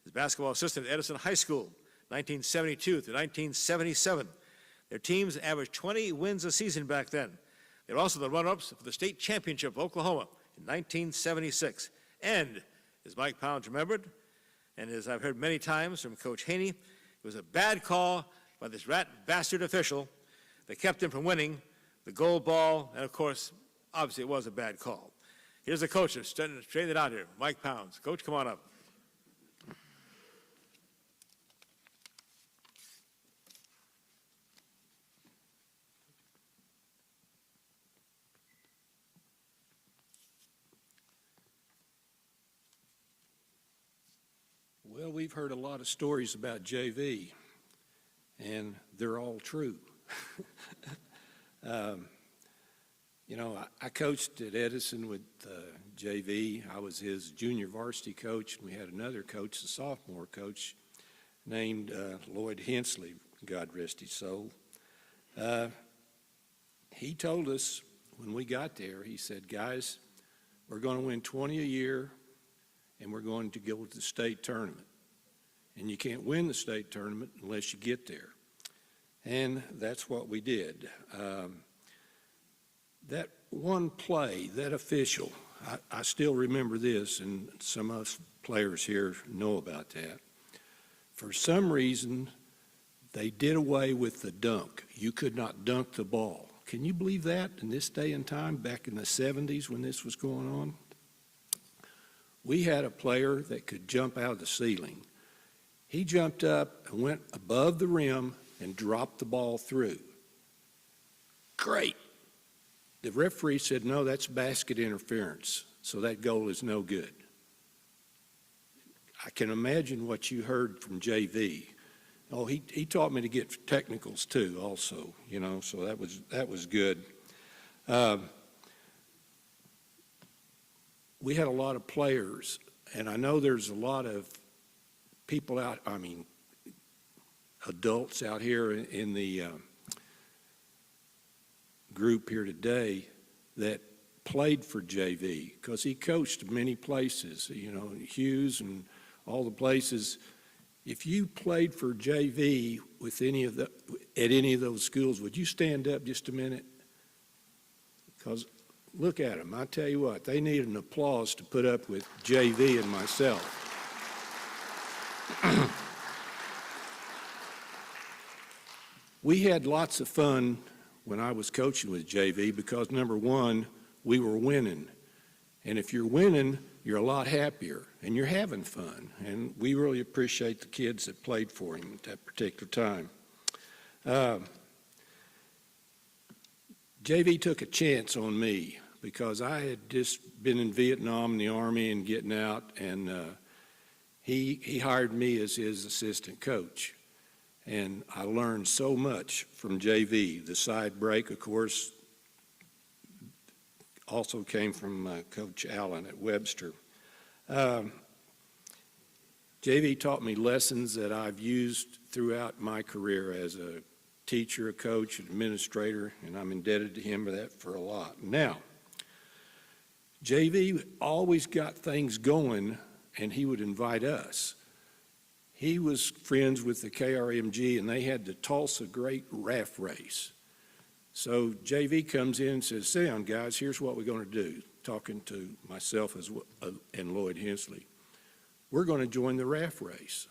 his basketball assistant at Edison High School, 1972 through 1977. Their teams averaged 20 wins a season back then. They were also the runner-ups for the state championship of Oklahoma in 1976. And, as Mike Pounds remembered, and as I've heard many times from Coach Haney, it was a bad call by this rat bastard official that kept him from winning the gold ball, and of course, obviously it was a bad call. Here's the coach that's straightened it out here, Mike Pounds. Coach, come on up. Well, we've heard a lot of stories about JV, and they're all true. You know, I coached at Edison with JV. I was his junior varsity coach, and we had another coach, the sophomore coach, named Lloyd Hensley, God rest his soul. He told us when we got there, he said, guys, we're going to win 20 a year, and we're going to go to the state tournament. And you can't win the state tournament unless you get there. And that's what we did. That one play, that official, I still remember this, and some of us players here know about that. For some reason, they did away with the dunk. You could not dunk the ball. Can you believe that in this day and time, back in the 70s when this was going on? We had a player that could jump out of the ceiling. He jumped up and went above the rim and dropped the ball through. Great. The referee said, no, that's basket interference, so that goal is no good. I can imagine what you heard from JV. Oh, he taught me to get technicals too also, you know, so that was good. We had a lot of players, and I know there's a lot of people out, adults out here in the group here today that played for JV because he coached many places, you know, Hughes and all the places. If you played for JV with at any of those schools, would you stand up just a minute? Because look at them. I tell you what, they need an applause to put up with JV and myself. We had lots of fun when I was coaching with JV because, number one, we were winning. And if you're winning, you're a lot happier, and you're having fun. And we really appreciate the kids that played for him at that particular time. JV took a chance on me because I had just been in Vietnam in the Army and getting out, and he hired me as his assistant coach. And I learned so much from JV. The side break, of course, also came from Coach Allen at Webster. JV taught me lessons that I've used throughout my career as a teacher, a coach, an administrator, and I'm indebted to him for that for a lot. Now, JV always got things going, and he would invite us. He was friends with the KRMG, and they had the Tulsa Great Raft Race. So JV comes in and says, "Sit down, guys, here's what we're going to do," talking to myself and Lloyd Hensley. "We're going to join the raft race."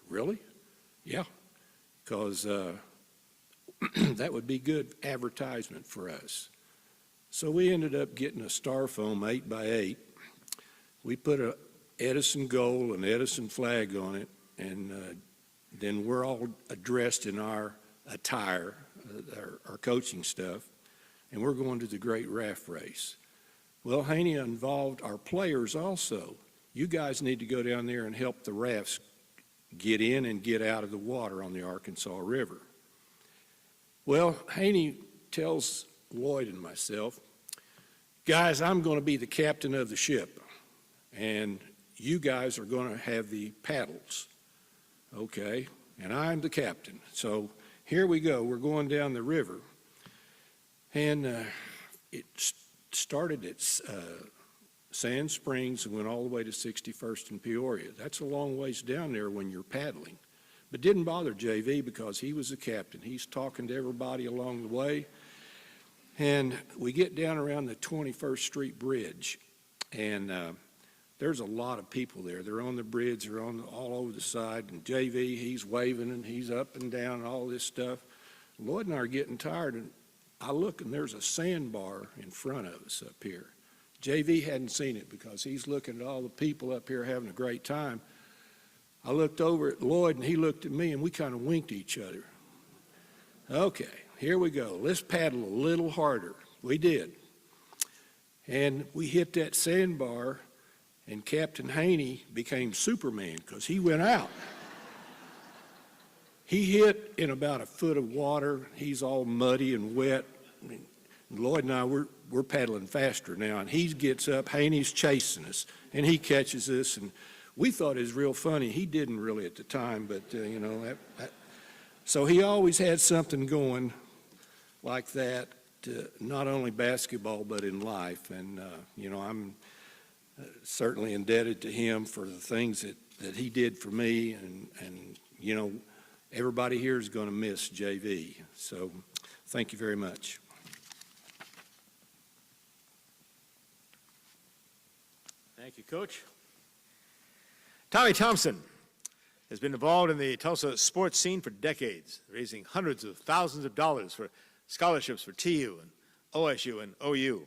"Really?" "Yeah, because that would be good advertisement for us." So we ended up getting a styrofoam 8x8. We put a Edison goal and Edison flag on it, and then we're all dressed in our attire, our coaching stuff, and we're going to the Great Raft Race. Well, Haney involved our players also. "You guys need to go down there and help the rafts get in and get out of the water on the Arkansas River." Well, Haney tells Lloyd and myself, "Guys, I'm going to be the captain of the ship, and you guys are going to have the paddles." "Okay, and I'm the captain." So here we go. We're going down the river, and it started at Sand Springs and went all the way to 61st and Peoria. That's a long ways down there when you're paddling. But didn't bother JV because he was the captain. He's talking to everybody along the way. And we get down around the 21st Street Bridge, and there's a lot of people there. They're on the bridge, they're all over the side, and JV, he's waving and he's up and down and all this stuff. Lloyd and I are getting tired, and I look, and there's a sandbar in front of us up here. JV hadn't seen it because he's looking at all the people up here having a great time. I looked over at Lloyd, and he looked at me, and we kind of winked at each other. "Okay, here we go. Let's paddle a little harder." We did. And we hit that sandbar, and Captain Haney became Superman because he went out. He hit in about a foot of water. He's all muddy and wet. Lloyd and I, we're paddling faster now, and he gets up. Haney's chasing us, and he catches us, and we thought it was real funny. He didn't really at the time, but, so he always had something going like that, not only basketball but in life. And, I'm certainly indebted to him for the things that he did for me. And everybody here is going to miss JV. So thank you very much. Thank you, Coach. Tommy Thompson has been involved in the Tulsa sports scene for decades, raising hundreds of thousands of dollars for scholarships for TU and OSU and OU.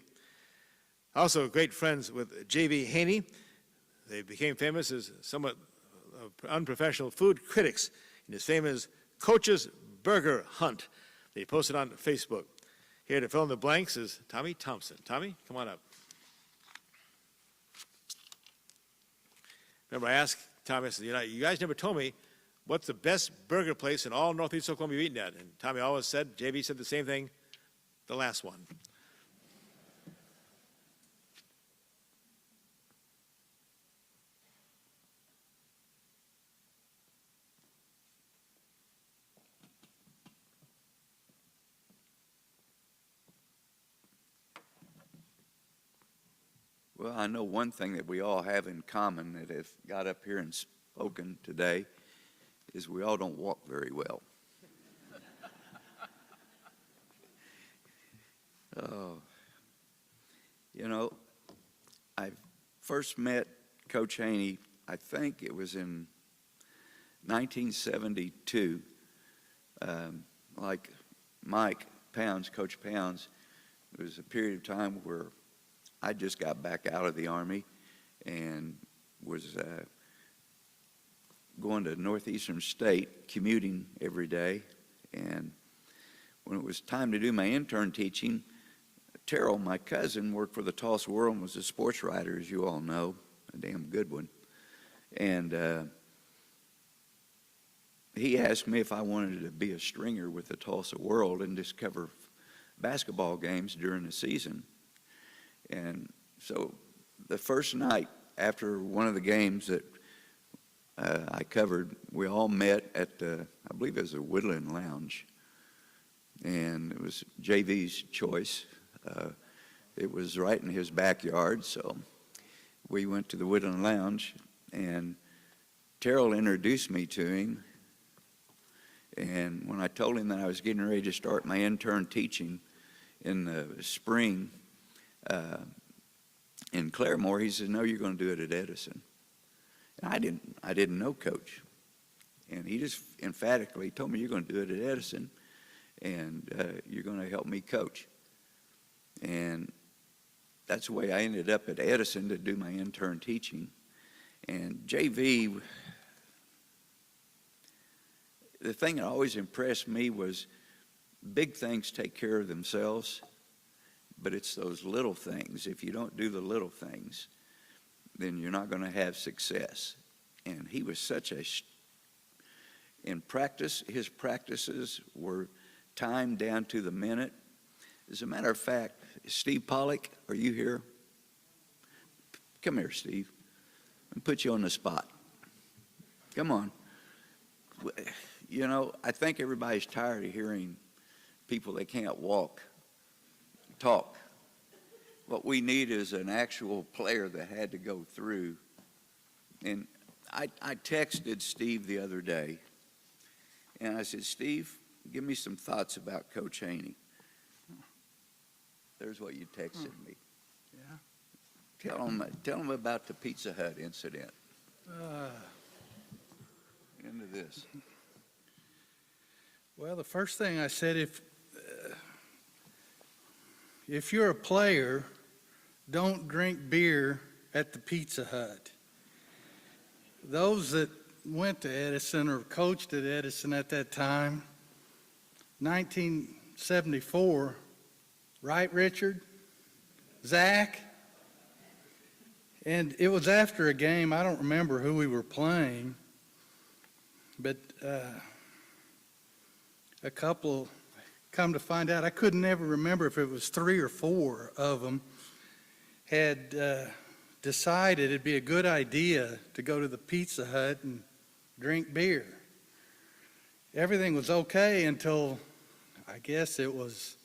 Also great friends with J.B. Haney. They became famous as somewhat unprofessional food critics in his famous Coach's Burger Hunt that he posted on Facebook. Here to fill in the blanks is Tommy Thompson. Tommy, come on up. Remember, I asked Tommy, I said, you guys never told me what's the best burger place in all Northeast Oklahoma you've eaten at. And Tommy always said, JB said the same thing, the last one. Well, I know one thing that we all have in common that have got up here and spoken today is we all don't walk very well. I first met Coach Haney, I think it was in 1972. Like Mike Pounds, Coach Pounds, it was a period of time where I just got back out of the Army, and was going to Northeastern State, commuting every day. And when it was time to do my intern teaching, Terrell, my cousin, worked for the Tulsa World and was a sports writer, as you all know, a damn good one. And he asked me if I wanted to be a stringer with the Tulsa World and just cover basketball games during the season. And so the first night after one of the games that I covered, we all met at the, I believe it was the Woodland Lounge. And it was JV's choice. It was right in his backyard, so we went to the Woodland Lounge, and Terrell introduced me to him. And when I told him that I was getting ready to start my intern teaching in the spring in Claremore, he said, "No, you're going to do it at Edison." And I didn't know Coach. And he just emphatically told me, "You're going to do it at Edison, and you're going to help me coach." And that's the way I ended up at Edison to do my intern teaching. And JV, the thing that always impressed me was big things take care of themselves, but it's those little things. If you don't do the little things, then you're not going to have success. And he was such a, in practice, his practices were timed down to the minute. As a matter of fact, Steve Pollock, are you here? Come here, Steve. Let me put you on the spot. Come on. You know, I think everybody's tired of hearing people that can't walk talk. What we need is an actual player that had to go through. And I texted Steve the other day, and I said, "Steve, give me some thoughts about Coach Haney." There's what you texted me. Yeah. Tell him about the Pizza Hut incident. Into this. Well, the first thing I said, if you're a player, don't drink beer at the Pizza Hut. Those that went to Edison or coached at Edison at that time, 1974, right, Richard? Zach? And it was after a game. I don't remember who we were playing, but a couple, come to find out, I couldn't ever remember if it was 3 or 4 of them, had decided it'd be a good idea to go to the Pizza Hut and drink beer. Everything was okay until, I guess it was,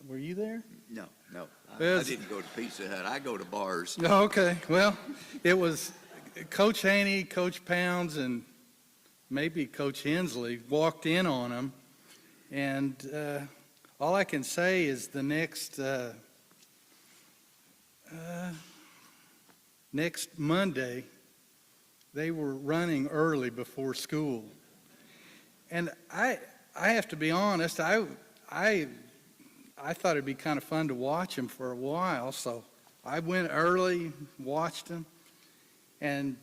were you there? No. I Yes. didn't go to Pizza Hut. I go to bars. Oh, okay. Well, it was Coach Haney, Coach Pounds, and maybe Coach Hensley walked in on them. And all I can say is the next Monday, they were running early before school. And I have to be honest, I thought it'd be kind of fun to watch them for a while, so I went early, watched them, and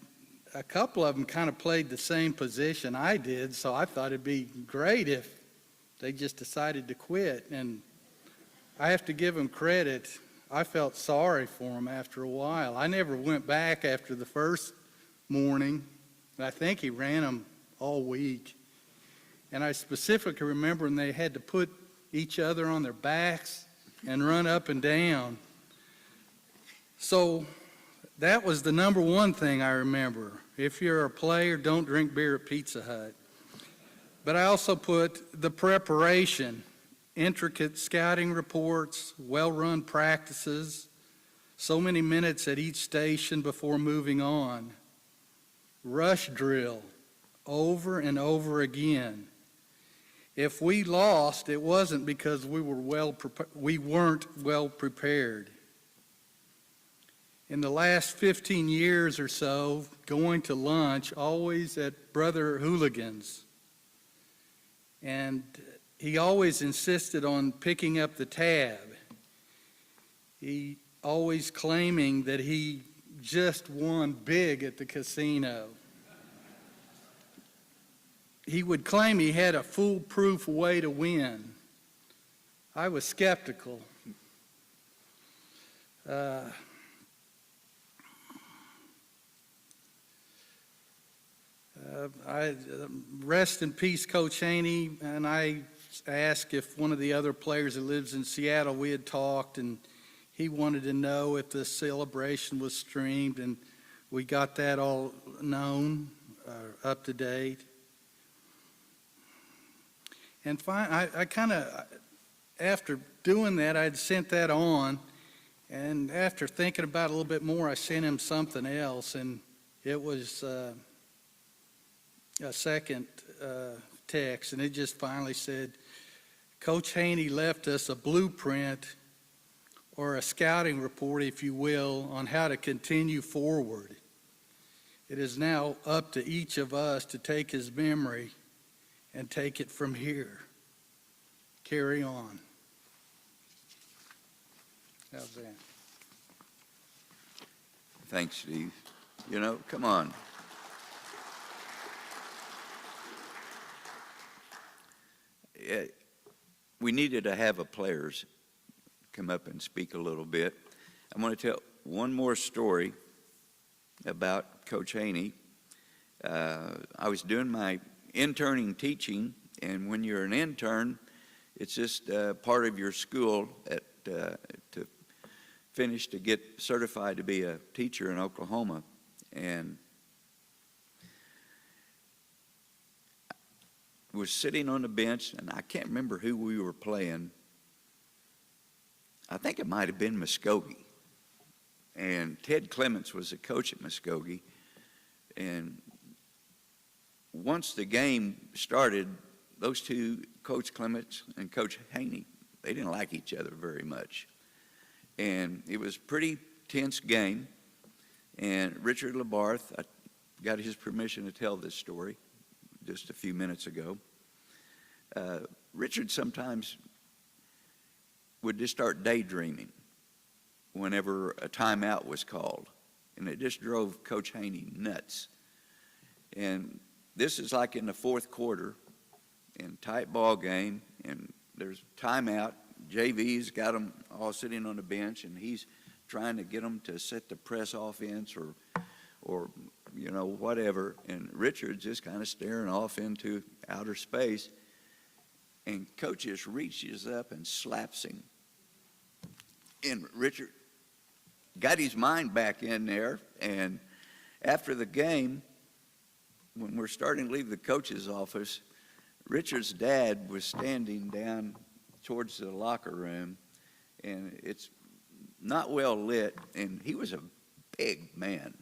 a couple of them kind of played the same position I did, so I thought it'd be great if they just decided to quit. And I have to give them credit. I felt sorry for them after a while. I never went back after the first morning. I think he ran them all week. And I specifically remember when they had to put each other on their backs and run up and down. So that was the number one thing I remember. If you're a player, don't drink beer at Pizza Hut. But I also put the preparation, intricate scouting reports, well-run practices, so many minutes at each station before moving on, rush drill over and over again. If we lost, it wasn't because we weren't well prepared. In the last 15 years or so, going to lunch, always at Brother Hooligan's. And he always insisted on picking up the tab. He always claiming that he just won big at the casino. He would claim he had a foolproof way to win. I was skeptical. Rest in peace, Coach Haney. And I asked if one of the other players that lives in Seattle, we had talked, and he wanted to know if the celebration was streamed, and we got that all known, up to date. And I kind of, after doing that, I'd sent that on, and after thinking about it a little bit more, I sent him something else, and it was a second text, and it just finally said, Coach Haney left us a blueprint, or a scouting report, if you will, on how to continue forward. It is now up to each of us to take his memory and take it from here. Carry on. How's that? Thanks, Steve. You know, come on. We needed to have a players come up and speak a little bit. I'm going to tell one more story about Coach Haney. I was doing my interning teaching, and when you're an intern, it's just part of your school to finish to get certified to be a teacher in Oklahoma. And was sitting on the bench, and I can't remember who we were playing. I think it might have been Muskogee. And Ted Clements was the coach at Muskogee. And once the game started, those two, Coach Clements and Coach Haney, they didn't like each other very much. And it was a pretty tense game. And Richard Labarth, I got his permission to tell this story just a few minutes ago. Richard sometimes would just start daydreaming whenever a timeout was called. And it just drove Coach Haney nuts. And this is like in the fourth quarter, in tight ball game, and there's timeout. JV's got them all sitting on the bench, and he's trying to get them to set the press offense or you know, whatever. And Richard's just kind of staring off into outer space. And Coach just reaches up and slaps him. And Richard got his mind back in there. And after the game, when we're starting to leave the coach's office, Richard's dad was standing down towards the locker room. And it's not well lit. And he was a big man.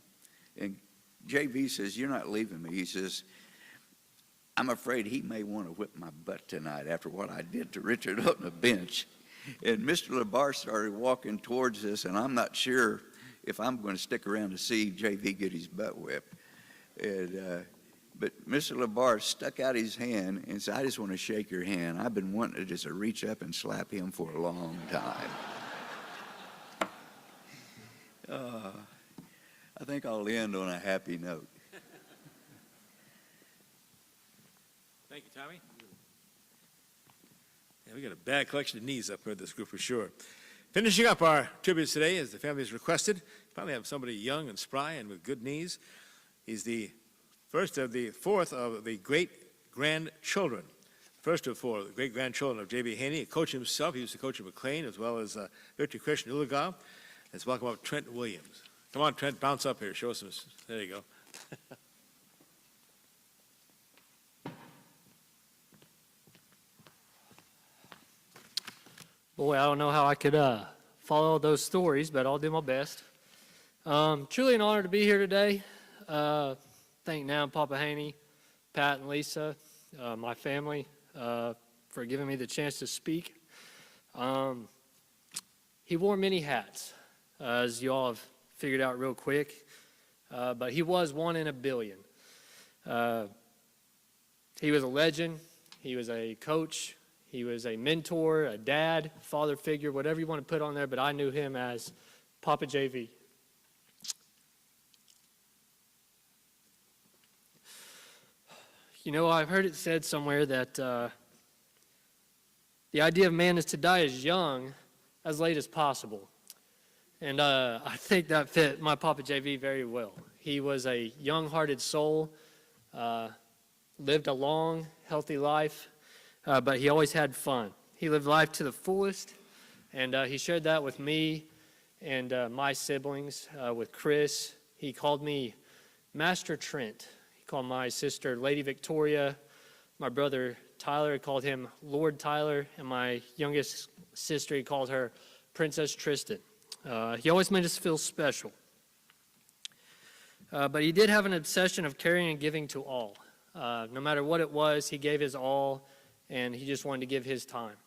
And JV says, "You're not leaving me." He says, "I'm afraid he may want to whip my butt tonight after what I did to Richard on the bench." And Mr. LeBar started walking towards us, and I'm not sure if I'm going to stick around to see JV get his butt whipped. But Mr. LeBar stuck out his hand and said, "I just want to shake your hand. I've been wanting to just reach up and slap him for a long time." I think I'll end on a happy note. Thank you, Tommy. Yeah, we got a bad collection of knees up here in this group for sure. Finishing up our tributes today, as the family has requested, finally have somebody young and spry and with good knees. He's the fourth of the great-grandchildren. First of four, the great-grandchildren of J.B. Haney, a coach himself. He used to coach at McLean, as well as Victor Christian Uligaw. Let's welcome up Trent Williams. Come on, Trent, bounce up here. Show us some. There you go. Boy, I don't know how I could follow those stories, but I'll do my best. Truly an honor to be here today. Thank now Papa Haney, Pat, and Lisa, my family, for giving me the chance to speak. He wore many hats, as you all have figured out real quick, but he was one in a billion. He was a legend. He was a coach. He was a mentor, a dad, father figure, whatever you want to put on there, but I knew him as Papa JV. You know, I've heard it said somewhere that the idea of man is to die as young, as late as possible. And I think that fit my Papa JV very well. He was a young-hearted soul, lived a long, healthy life, but he always had fun. He lived life to the fullest, and he shared that with me and my siblings, with Chris. He called me Master Trent. He called my sister Lady Victoria. My brother Tyler, he called him Lord Tyler, and my youngest sister, he called her Princess Tristan. He always made us feel special. But he did have an obsession of caring and giving to all. No matter what it was, he gave his all, and he just wanted to give his time.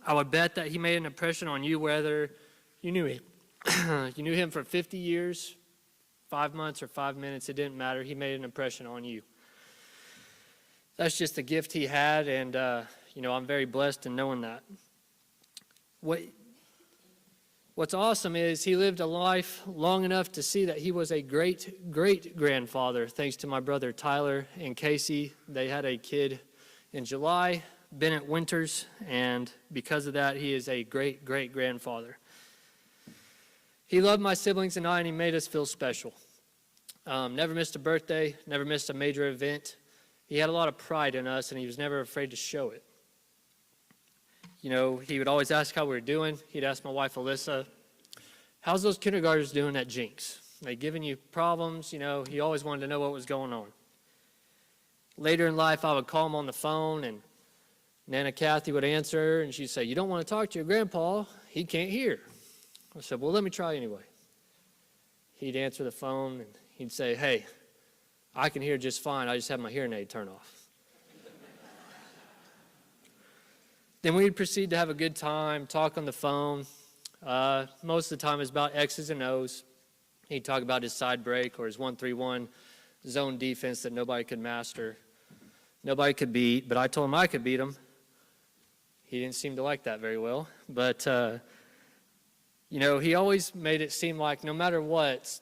I would bet that he made an impression on you whether you knew him. You knew him for 50 years, 5 months, or 5 minutes. It didn't matter. He made an impression on you. That's just a gift he had, and I'm very blessed in knowing that. What's awesome is he lived a life long enough to see that he was a great-great-grandfather, thanks to my brother Tyler and Casey. They had a kid in July, Bennett Winters, and because of that, he is a great-great-grandfather. He loved my siblings and I, and he made us feel special. Never missed a birthday, never missed a major event. He had a lot of pride in us, and he was never afraid to show it. You know, he would always ask how we were doing. He'd ask my wife, Alyssa, how's those kindergartners doing at Jinx? They giving you problems? You know, he always wanted to know what was going on. Later in life, I would call him on the phone, and Nana Kathy would answer, and she'd say, you don't want to talk to your grandpa. He can't hear. I said, well, let me try anyway. He'd answer the phone, and he'd say, hey, I can hear just fine. I just have my hearing aid turned off. Then we'd proceed to have a good time, talk on the phone. Most of the time it's about X's and O's. He'd talk about his side break or his 1-3-1 zone defense that nobody could master, nobody could beat, but I told him I could beat him. He didn't seem to like that very well. But, he always made it seem like no matter what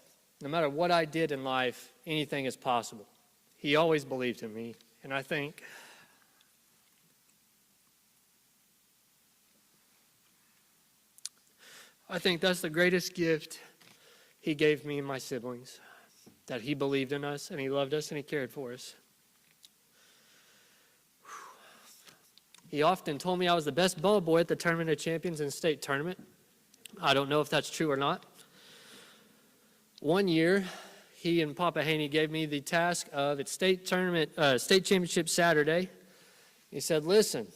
I did in life, anything is possible. He always believed in me, and I think that's the greatest gift he gave me and my siblings, that he believed in us, and he loved us, and he cared for us. He often told me I was the best ball boy at the Tournament of Champions and state tournament. I don't know if that's true or not. One year, he and Papa Haney gave me the task of its state championship Saturday. He said, listen,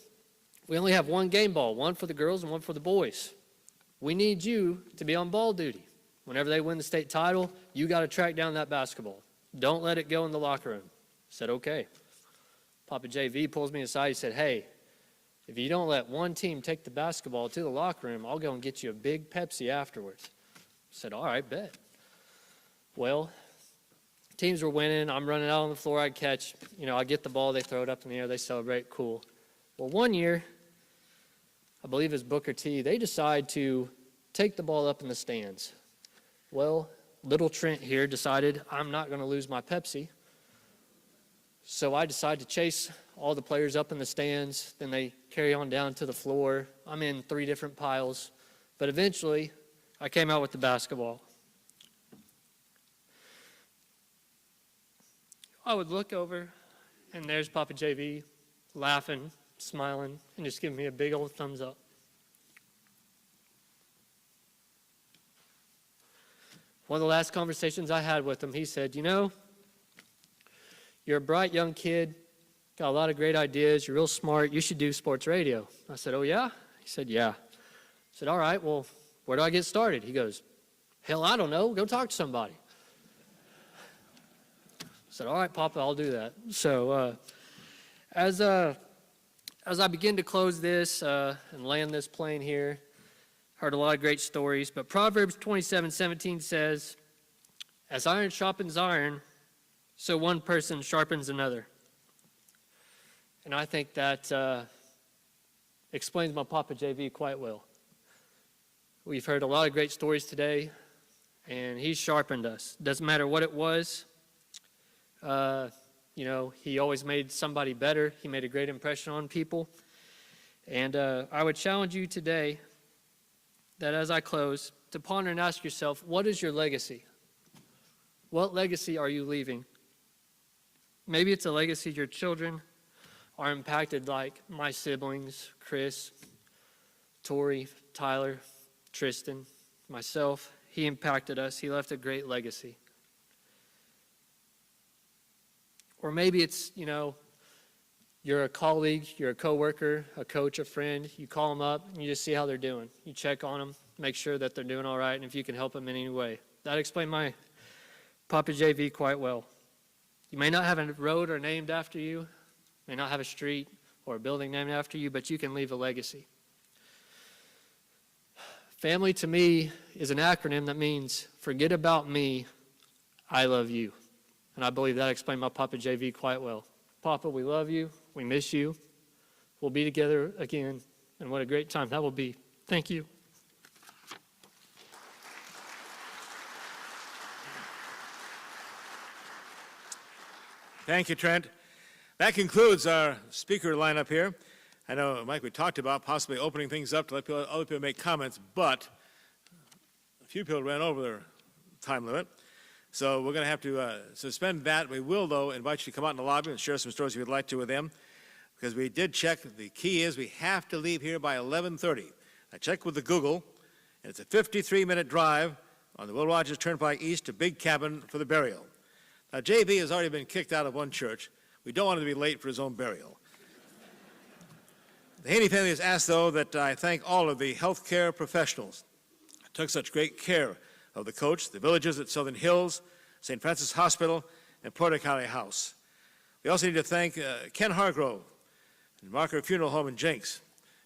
we only have one game ball, one for the girls and one for the boys. We need you to be on ball duty. Whenever they win the state title, you got to track down that basketball. Don't let it go in the locker room. I said, okay. Papa JV pulls me aside. He said, hey, if you don't let one team take the basketball to the locker room, I'll go and get you a big Pepsi afterwards. I said, all right, bet. Well, teams were winning. I'm running out on the floor. I catch, I get the ball. They throw it up in the air. They celebrate. Cool. Well, one year, I believe it was Booker T, they decide to take the ball up in the stands. Well, little Trent here decided I'm not going to lose my Pepsi. So I decide to chase all the players up in the stands. Then they carry on down to the floor. I'm in 3 different piles. But eventually, I came out with the basketball. I would look over, and there's Papa JV laughing, smiling, and just giving me a big old thumbs up. One of the last conversations I had with him, he said, you're a bright young kid, got a lot of great ideas, you're real smart, you should do sports radio. I said, oh yeah? He said, yeah. I said, all right, well, where do I get started? He goes, hell, I don't know, go talk to somebody. I said, all right, Papa, I'll do that. So as I begin to close this and land this plane here, heard a lot of great stories, but Proverbs 27:17 says, as iron sharpens iron, so one person sharpens another. And I think that explains my Papa JV quite well. We've heard a lot of great stories today, and he's sharpened us. Doesn't matter what it was. he always made somebody better. He made a great impression on people. And I would challenge you today that as I close, to ponder and ask yourself, what is your legacy? What legacy are you leaving? Maybe it's a legacy your children are impacted, like my siblings, Chris, Tori, Tyler, Tristan, myself. He impacted us. He left a great legacy. Or maybe it's, you're a colleague, you're a coworker, a coach, a friend. You call them up and you just see how they're doing. You check on them, make sure that they're doing all right, and if you can help them in any way. That explained my Papa JV quite well. You may not have a road or named after you, may not have a street or a building named after you, but you can leave a legacy. Family to me is an acronym that means forget about me, I love you. And I believe that explained my Papa JV quite well. Papa, we love you. We miss you. We'll be together again. And what a great time that will be. Thank you. Thank you, Trent. That concludes our speaker lineup here. I know, Mike, we talked about possibly opening things up to let other people make comments, but a few people ran over their time limit. So we're going to have to suspend that. We will, though, invite you to come out in the lobby and share some stories if you'd like to with them, because we did check. The key is we have to leave here by 11:30. I checked with the Google, and it's a 53-minute drive on the Will Rogers Turnpike East to Big Cabin for the burial. Now, JB has already been kicked out of one church. We don't want him to be late for his own burial. The Haney family has asked, though, that I thank all of the healthcare professionals who took such great care of the coach, the villagers at Southern Hills, St. Francis Hospital, and Porter County House. We also need to thank Ken Hargrove and Marker Funeral Home in Jenks.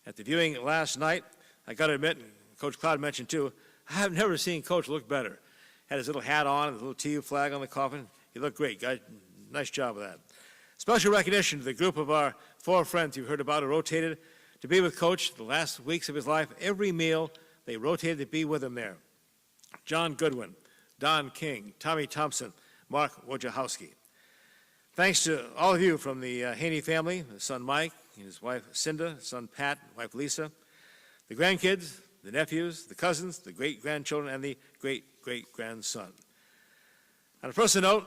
At the viewing last night, I got to admit, and Coach Cloud mentioned too, I have never seen Coach look better. Had his little hat on, and the little TU flag on the coffin. He looked great, guys. Nice job of that. Special recognition to the group of our 4 friends you heard about who rotated to be with Coach the last weeks of his life. Every meal, they rotated to be with him there. John Goodwin, Don King, Tommy Thompson, Mark Wojciechowski. Thanks to all of you from the Haney family, his son Mike, and his wife Cinda, son Pat, wife Lisa, the grandkids, the nephews, the cousins, the great-grandchildren, and the great-great-grandson. On a personal note,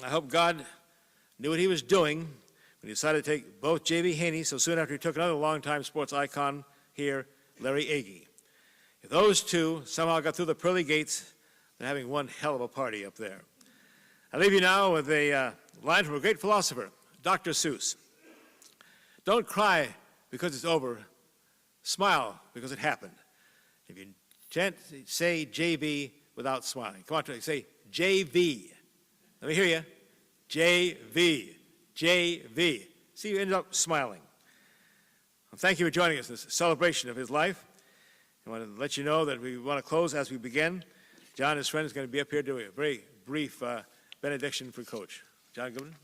I hope God knew what he was doing when he decided to take both J.B. Haney so soon after he took another longtime sports icon here, Larry Agee. If those two somehow got through the pearly gates, they're having one hell of a party up there. I leave you now with a line from a great philosopher, Dr. Seuss. Don't cry because it's over. Smile because it happened. If you can't say JV without smiling, come on, say JV. Let me hear you. JV. JV. See, you ended up smiling. Well, thank you for joining us in this celebration of his life. I want to let you know that we want to close as we begin. John and his friend is going to be up here doing a very brief benediction for Coach. John Goodwin.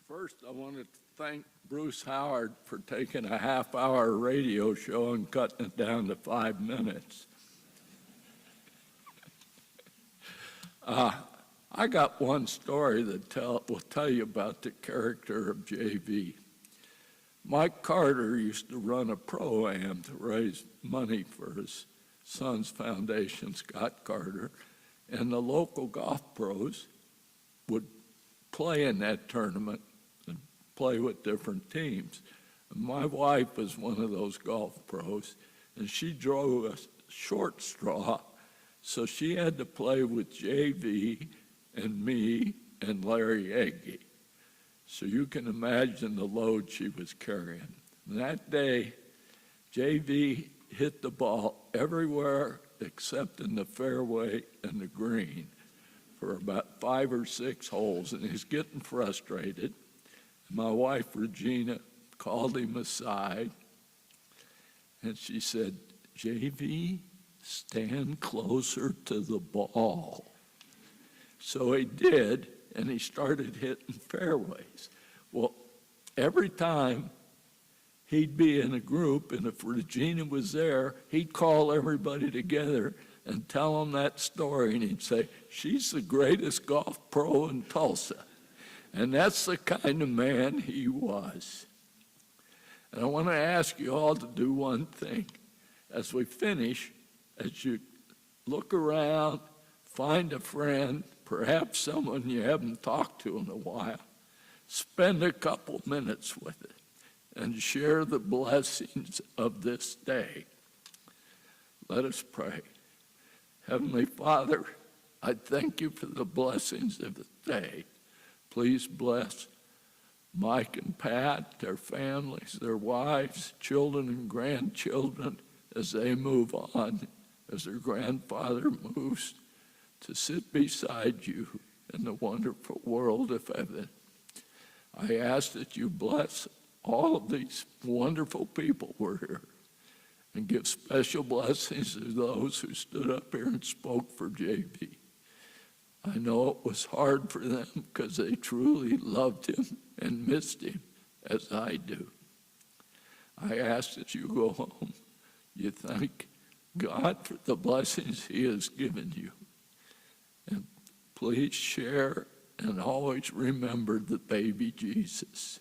First, I want to thank Bruce Howard for taking a half-hour radio show and cutting it down to 5 minutes. I got one story that will tell you about the character of JV. Mike Carter used to run a pro-am to raise money for his son's foundation, Scott Carter, and the local golf pros would play in that tournament and play with different teams. And my wife was one of those golf pros, and she drove a short straw, so she had to play with JV and me and Larry Agee. So you can imagine the load she was carrying. And that day, JV hit the ball everywhere except in the fairway and the green for about 5 or 6 holes, and he's getting frustrated. My wife, Regina, called him aside, and she said, JV, stand closer to the ball. So he did, and he started hitting fairways. Well, every time he'd be in a group, and if Regina was there, he'd call everybody together, and tell him that story, and he'd say, she's the greatest golf pro in Tulsa. And that's the kind of man he was. And I want to ask you all to do one thing. As we finish, as you look around, find a friend, perhaps someone you haven't talked to in a while, spend a couple minutes with it and share the blessings of this day. Let us pray. Heavenly Father, I thank you for the blessings of the day. Please bless Mike and Pat, their families, their wives, children and grandchildren as they move on, as their grandfather moves to sit beside you in the wonderful world of heaven. I ask that you bless all of these wonderful people who are here and give special blessings to those who stood up here and spoke for JB. I know it was hard for them because they truly loved him and missed him as I do. I ask that you go home. You thank God for the blessings he has given you. And please share and always remember the baby Jesus.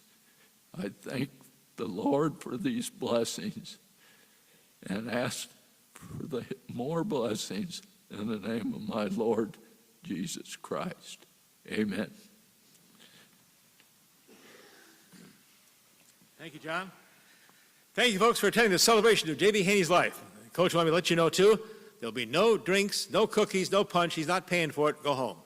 I thank the Lord for these blessings and ask for the more blessings in the name of my Lord Jesus Christ. Amen. Thank you, John. Thank you, folks, for attending the celebration of J.B. Haney's life. Coach, let me let you know, too, there'll be no drinks, no cookies, no punch. He's not paying for it. Go home.